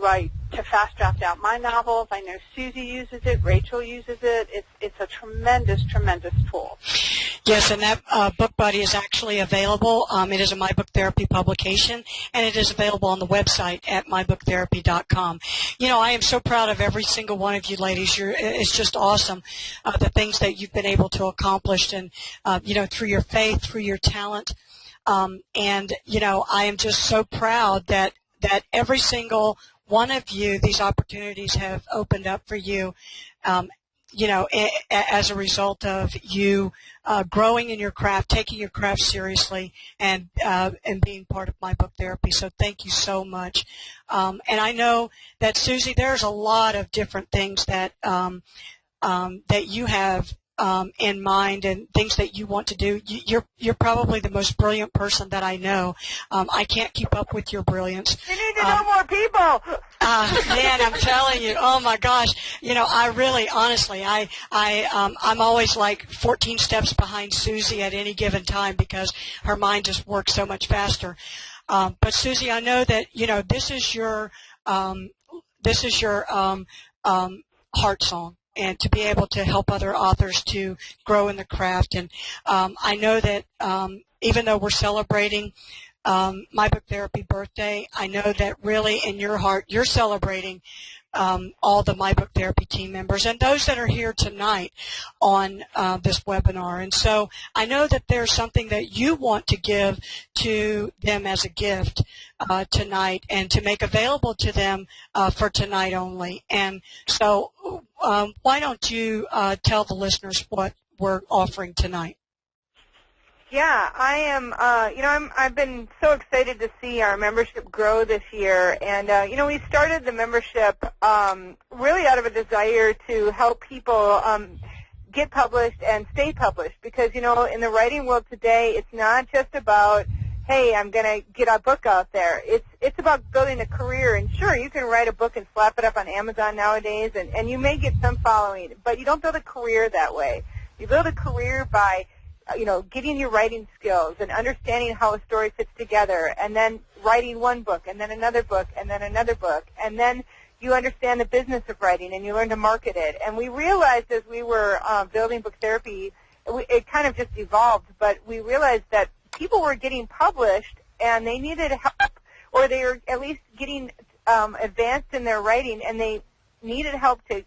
fast draft out my novels. I know Susie uses it, Rachel uses it. It's a tremendous, tremendous tool. Yes, and that Book Buddy is actually available. It is a My Book Therapy publication, and it is available on the website at mybookTherapy.com. I am so proud of every single one of you ladies. It's just awesome, the things that you've been able to accomplish, and through your faith, through your talent, and I am just so proud that every single one of you, these opportunities have opened up for you. As a result of you growing in your craft, taking your craft seriously, and being part of My Book Therapy. So thank you so much. And I know that, Susie, there's a lot of different things that that you have in mind and things that you want to do. You're probably the most brilliant person that I know. I can't keep up with your brilliance. You need to know more people. Man, I'm telling you, oh my gosh, I really, honestly, I'm always like 14 steps behind Susie at any given time because her mind just works so much faster. But Susie, I know that this is your heart song, and to be able to help other authors to grow in the craft. And I know that even though we're celebrating My Book Therapy birthday, I know that really in your heart you're celebrating all the My Book Therapy team members and those that are here tonight on this webinar. And so I know that there's something that you want to give to them as a gift tonight and to make available to them for tonight only. And so why don't you tell the listeners what we're offering tonight? Yeah, I am. I've been so excited to see our membership grow this year, and we started the membership really out of a desire to help people get published and stay published. Because in the writing world today, it's not just about, hey, I'm going to get a book out there. It's about building a career. And sure, you can write a book and slap it up on Amazon nowadays, and you may get some following, but you don't build a career that way. You build a career by getting your writing skills and understanding how a story fits together, and then writing one book, and then another book, and then another book, and then you understand the business of writing, and you learn to market it. And we realized as we were building Book Therapy, it kind of just evolved, but we realized that people were getting published, and they needed help, or they were at least getting advanced in their writing, and they needed help to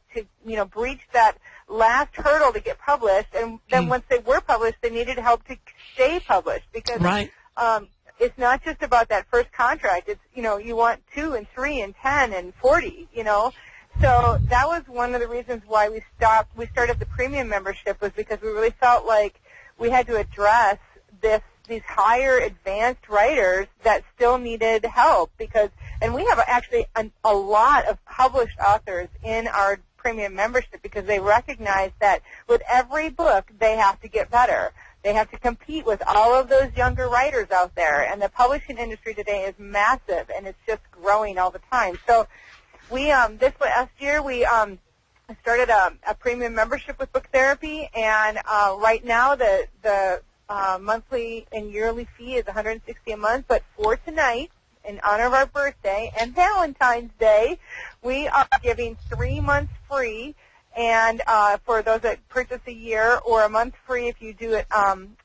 breach that last hurdle to get published, and then once they were published, they needed help to stay published, because it's not just about that first contract. It's you want 2 and 3 and 10 and 40. So that was one of the reasons why we started the premium membership, was because we really felt like we had to address these higher advanced writers that still needed help, and we have actually a lot of published authors in our premium membership, because they recognize that with every book they have to get better. They have to compete with all of those younger writers out there, and the publishing industry today is massive, and it's just growing all the time. So we this last year we started a premium membership with Book Therapy, and right now the monthly and yearly fee is $160 a month, but for tonight, in honor of our birthday and Valentine's Day, we are giving 3 months free, and for those that purchase a year, or a month free if you do it on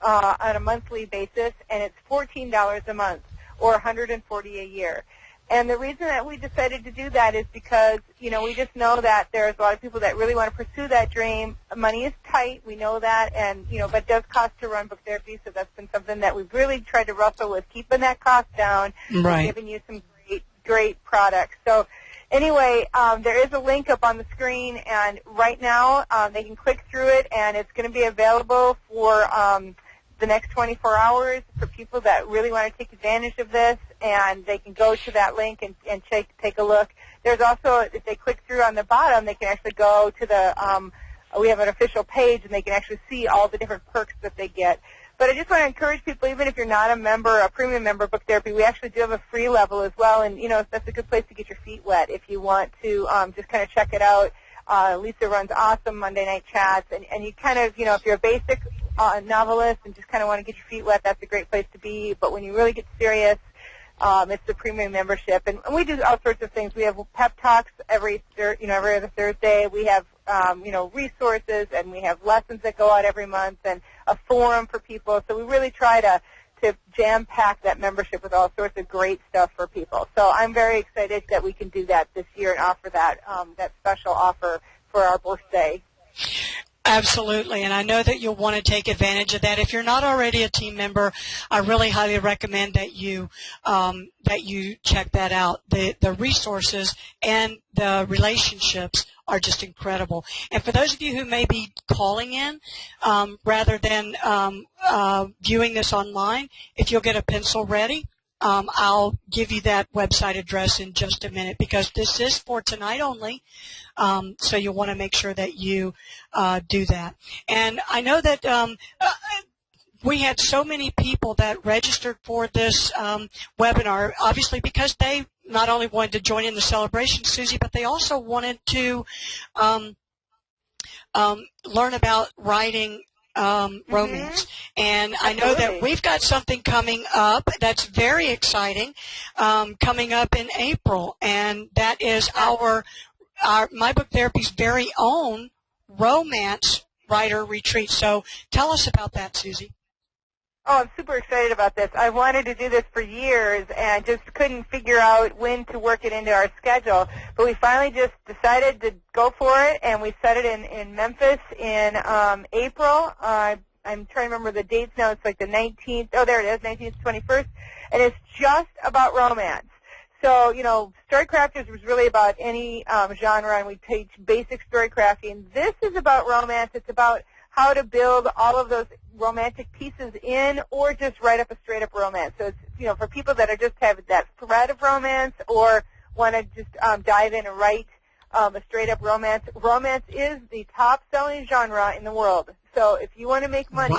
a monthly basis, and it's $14 a month or $140 a year. And the reason that we decided to do that is because, we just know that there's a lot of people that really want to pursue that dream. Money is tight, we know that, and, but it does cost to run Book Therapy, so that's been something that we've really tried to wrestle with, keeping that cost down and giving you some great products. So anyway, there is a link up on the screen, and right now they can click through it, and it's going to be available for the next 24 hours for people that really want to take advantage of this, and they can go to that link and take a look. There's also, if they click through on the bottom, they can actually go to the, we have an official page, and they can actually see all the different perks that they get. But I just want to encourage people, even if you're not a member, a premium member of Book Therapy, we actually do have a free level as well. And, that's a good place to get your feet wet if you want to just kind of check it out. Lisa runs awesome Monday night chats. And you kind of, if you're a basic novelist and just kind of want to get your feet wet, that's a great place to be. But when you really get serious, it's the premium membership. And we do all sorts of things. We have pep talks every other Thursday. We have resources, and we have lessons that go out every month, and a forum for people. So we really try to jam-pack that membership with all sorts of great stuff for people. So I'm very excited that we can do that this year and offer that special offer for our birthday. Absolutely, and I know that you'll want to take advantage of that. If you're not already a team member, I really highly recommend that you check that out. The resources and the relationships are just incredible. And for those of you who may be calling in rather than viewing this online, if you'll get a pencil ready, I'll give you that website address in just a minute, because this is for tonight only, so you'll want to make sure that you do that. And I know that we had so many people that registered for this webinar, obviously because they not only wanted to join in the celebration, Susie, but they also wanted to learn about writing romance. And I know that we've got something coming up that's very exciting coming up in April, and that is our My Book Therapy's very own romance writer retreat. So tell us about that, Susie. Oh, I'm super excited about this. I wanted to do this for years and just couldn't figure out when to work it into our schedule. But we finally just decided to go for it, and we set it in Memphis in April. I'm trying to remember the dates now. It's like the 19th. Oh, there it is, 19th to 21st. And it's just about romance. So, Storycrafters was really about any genre, and we teach basic story crafting. This is about romance. It's about how to build all of those romantic pieces in, or just write up a straight-up romance. So it's, for people that are just have that thread of romance, or want to just dive in and write a straight-up romance. Romance is the top-selling genre in the world. So if you want to make money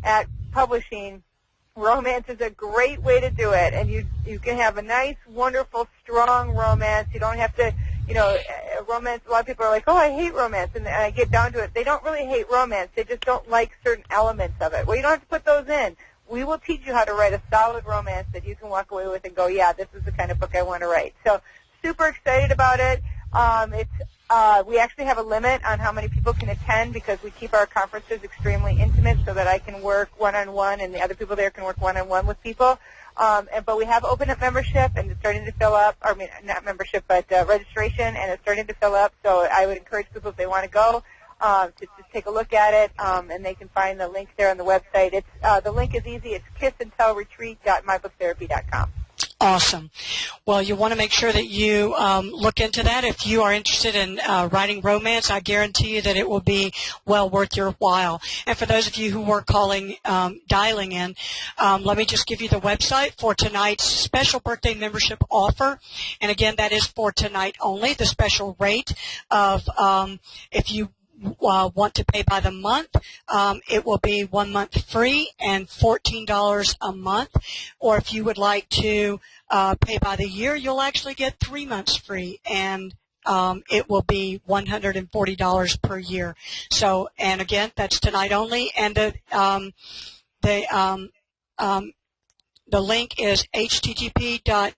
at publishing, romance is a great way to do it. And you can have a nice, wonderful, strong romance. You don't have to, romance, a lot of people are like, oh, I hate romance. And I get down to it. They don't really hate romance. They just don't like certain elements of it. Well, you don't have to put those in. We will teach you how to write a solid romance that you can walk away with and go, yeah, this is the kind of book I want to write. So super excited about it. We actually have a limit on how many people can attend, because we keep our conferences extremely intimate so that I can work one-on-one and the other people there can work one-on-one with people. But we have opened up membership, and it's starting to fill up. I mean, not membership, but registration, and it's starting to fill up. So I would encourage people, if they want to go, to just take a look at it, and they can find the link there on the website. The link is easy. It's kissandtellretreat.mybooktherapy.com. Awesome. Well, you want to make sure that you look into that. If you are interested in writing romance, I guarantee you that it will be well worth your while. And for those of you who were dialing in, let me just give you the website for tonight's special birthday membership offer. And again, that is for tonight only. The special rate of, if you want to pay by the month, it will be 1 month free and $14 a month. Or if you would like to pay by the year, you'll actually get 3 months free, and it will be $140 per year. So, and again, that's tonight only. And the link is http://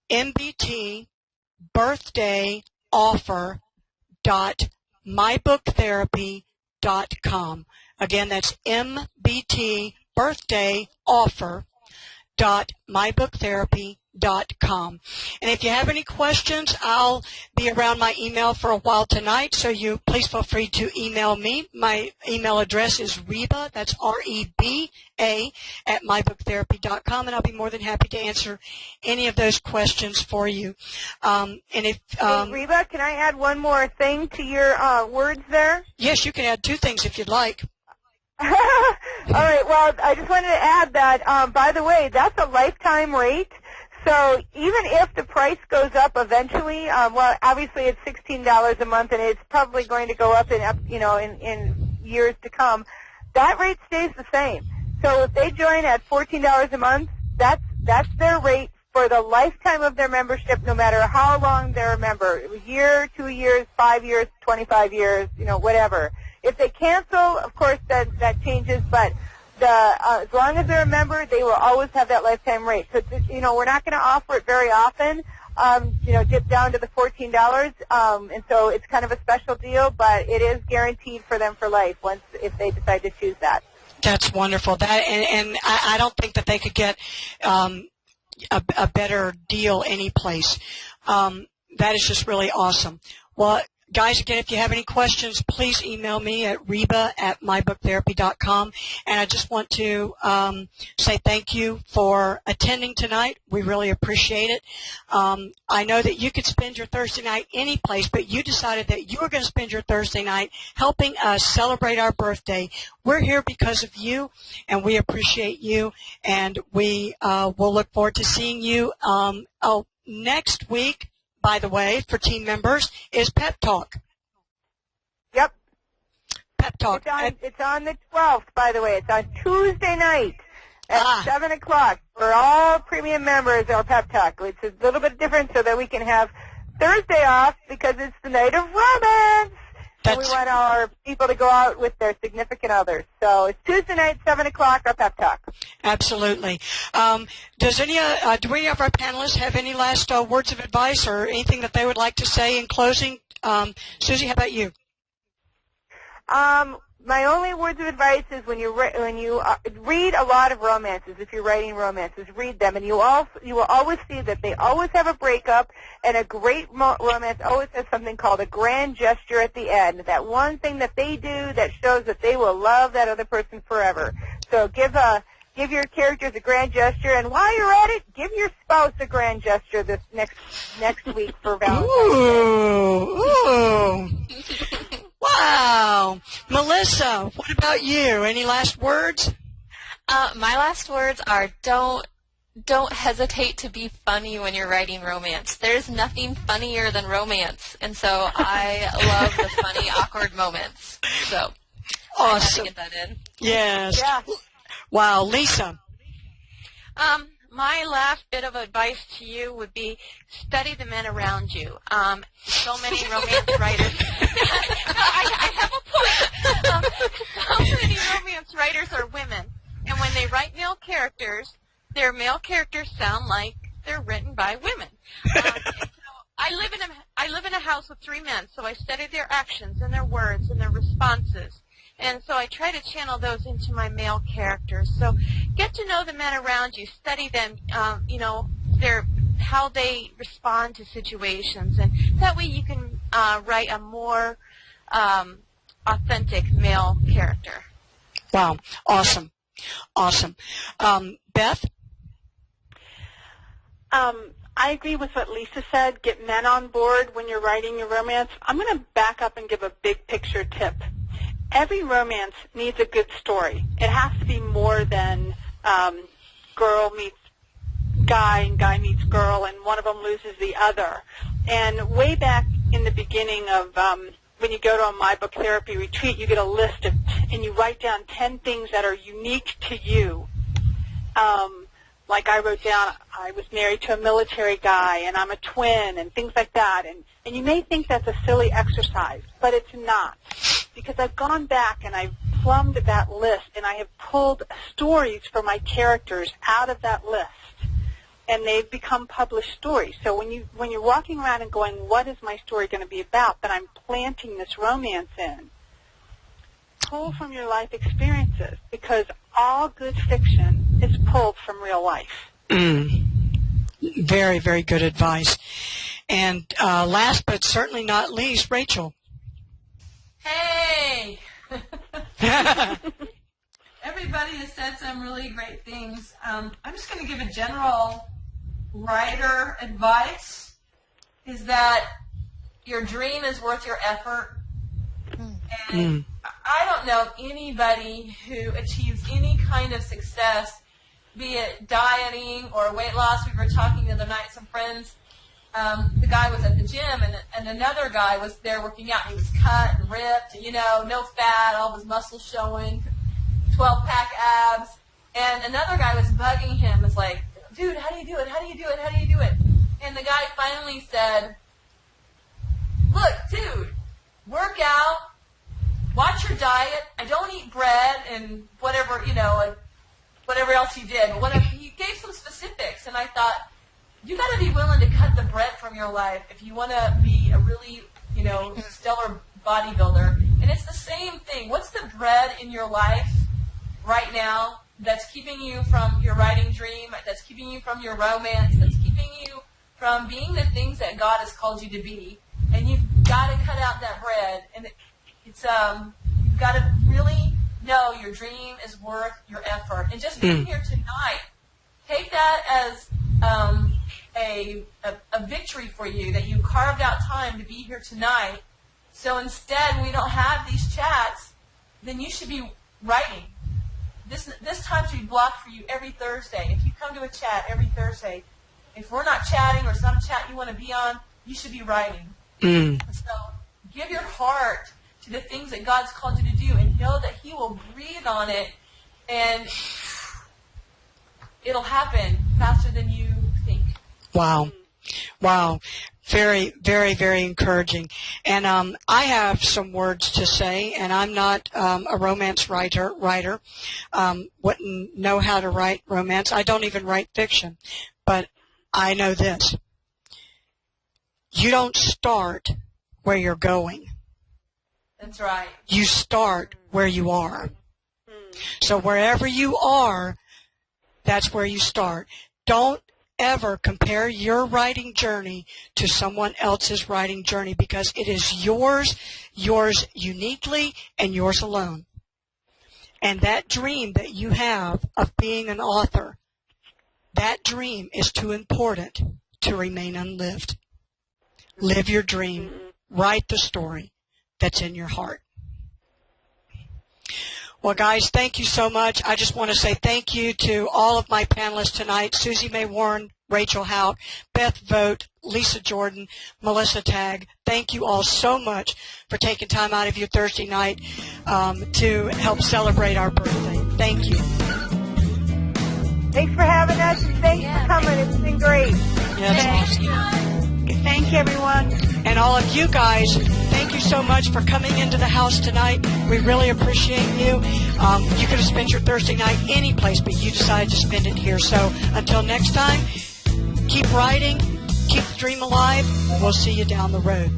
mbtbirthdayoffer.mybooktherapy.com. Again, that's mbtbirthdayoffer.mybooktherapy.com. And if you have any questions, I'll be around my email for a while tonight, so you please feel free to email me. My email address is Reba, that's R-E-B-A, at mybooktherapy.com, and I'll be more than happy to answer any of those questions for you. And if hey, Reba, can I add one more thing to your words there? Yes, you can add 2 things if you'd like. All right, well, I just wanted to add that, by the way, that's a lifetime rate. So even if the price goes up eventually, well, obviously it's $16 a month, and it's probably going to go up in years to come. That rate stays the same. So if they join at $14 a month, that's their rate for the lifetime of their membership, no matter how long they're a member, a year, 2 years, 5 years, 25 years, whatever. If they cancel, of course, that changes, but as long as they're a member, they will always have that lifetime rate. So, we're not going to offer it very often, dip down to the $14, and so it's kind of a special deal, but it is guaranteed for them for life if they decide to choose that. That's wonderful. And I don't think that they could get a better deal anyplace. That is just really awesome. Well, guys, again, if you have any questions, please email me at reba@mybooktherapy.com. And I just want to say thank you for attending tonight. We really appreciate it. I know that you could spend your Thursday night any place, but you decided that you were going to spend your Thursday night helping us celebrate our birthday. We're here because of you, and we appreciate you, and we will look forward to seeing you next week. By the way, for team members, is Pep Talk. Yep. Pep Talk. It's on the 12th, by the way. It's on Tuesday night at 7 o'clock. For all premium members, our Pep Talk. It's a little bit different so that we can have Thursday off because it's the night of romance. And we want our people to go out with their significant others. So it's Tuesday night, 7 o'clock, our Pep Talk. Absolutely. Do any of our panelists have any last words of advice or anything that they would like to say in closing? Susie, how about you? My only words of advice is when you read a lot of romances, if you're writing romances, read them, and you will always see that they always have a breakup, and a great romance always has something called a grand gesture at the end, that one thing that they do that shows that they will love that other person forever. So give your characters a grand gesture, and while you're at it, give your spouse a grand gesture this next week for Valentine's Day. Ooh. Wow. Melissa, what about you? Any last words? My last words are don't hesitate to be funny when you're writing romance. There's nothing funnier than romance, and so I love the funny, awkward moments. So awesome. I had to get that in. Yes. Yeah. Wow. Lisa. My last bit of advice to you would be study the men around you. So many romance writers. I have a point. So many romance writers are women, and when they write male characters, their male characters sound like they're written by women. And so I live in a house with 3 men, so I study their actions and their words and their responses. And so I try to channel those into my male characters. So get to know the men around you, study them, how they respond to situations, and that way you can write a more authentic male character. Wow. Awesome. Awesome. Beth? I agree with what Lisa said. Get men on board when you're writing your romance. I'm going to back up and give a big picture tip. Every romance needs a good story. It has to be more than girl meets guy and guy meets girl and one of them loses the other. And way back in the beginning of when you go to a My Book Therapy retreat, you get a list and you write down 10 things that are unique to you. Like I wrote down, I was married to a military guy, and I'm a twin, and things like that. And you may think that's a silly exercise, but it's not. Because I've gone back and I've plumbed that list, and I have pulled stories for my characters out of that list, and they've become published stories. So when you're walking around and going, what is my story going to be about that I'm planting this romance in, pull from your life experiences, because all good fiction is pulled from real life. Very, very good advice. And last but certainly not least, Rachel. Hey! Everybody has said some really great things. I'm just going to give a general writer advice, is that your dream is worth your effort. And I don't know of anybody who achieves any kind of success be it dieting or weight loss. We were talking the other night, some friends. The guy was at the gym, and another guy was there working out. He was cut and ripped, and, no fat, all of his muscles showing, 12-pack abs. And another guy was bugging him. Was like, dude, how do you do it? How do you do it? How do you do it? And the guy finally said, look, dude, work out, watch your diet. I don't eat bread and whatever, whatever else he did. He gave some specifics, and I thought, you got to be willing to cut the bread from your life if you want to be a really, stellar bodybuilder. And it's the same thing. What's the bread in your life right now that's keeping you from your writing dream, that's keeping you from your romance, that's keeping you from being the things that God has called you to be? And you've got to cut out that bread. And it's you've got to really know your dream is worth your effort. And just being here tonight, take that as a victory for you, that you carved out time to be here tonight. So instead, we don't have these chats, then you should be writing. This time should be blocked for you every Thursday. If you come to a chat every Thursday, if we're not chatting or some chat you want to be on, you should be writing. So give your heart to the things that God's called you to do, and know that He will breathe on it, and it'll happen faster than you think. Wow. Very, very, very encouraging. And I have some words to say, and I'm not a romance writer. Wouldn't know how to write romance. I don't even write fiction. But I know this. You don't start where you're going. That's right. You start where you are. So wherever you are, that's where you start. Don't ever compare your writing journey to someone else's writing journey, because it is yours uniquely, and yours alone. And that dream that you have of being an author, that dream is too important to remain unlived. Live your dream. Write the story that's in your heart. Well, guys, thank you so much. I just want to say thank you to all of my panelists tonight: Susie May Warren, Rachel Hout, Beth Vogt, Lisa Jordan, Melissa Tagg. Thank you all so much for taking time out of your Thursday night to help celebrate our birthday. Thank you. Thanks for having us. Thanks for coming. It's been great. Yeah, that's awesome. Thank you, everyone. And all of you guys, thank you so much for coming into the house tonight. We really appreciate you. You could have spent your Thursday night any place, but you decided to spend it here. So until next time, keep writing, keep the dream alive. We'll see you down the road.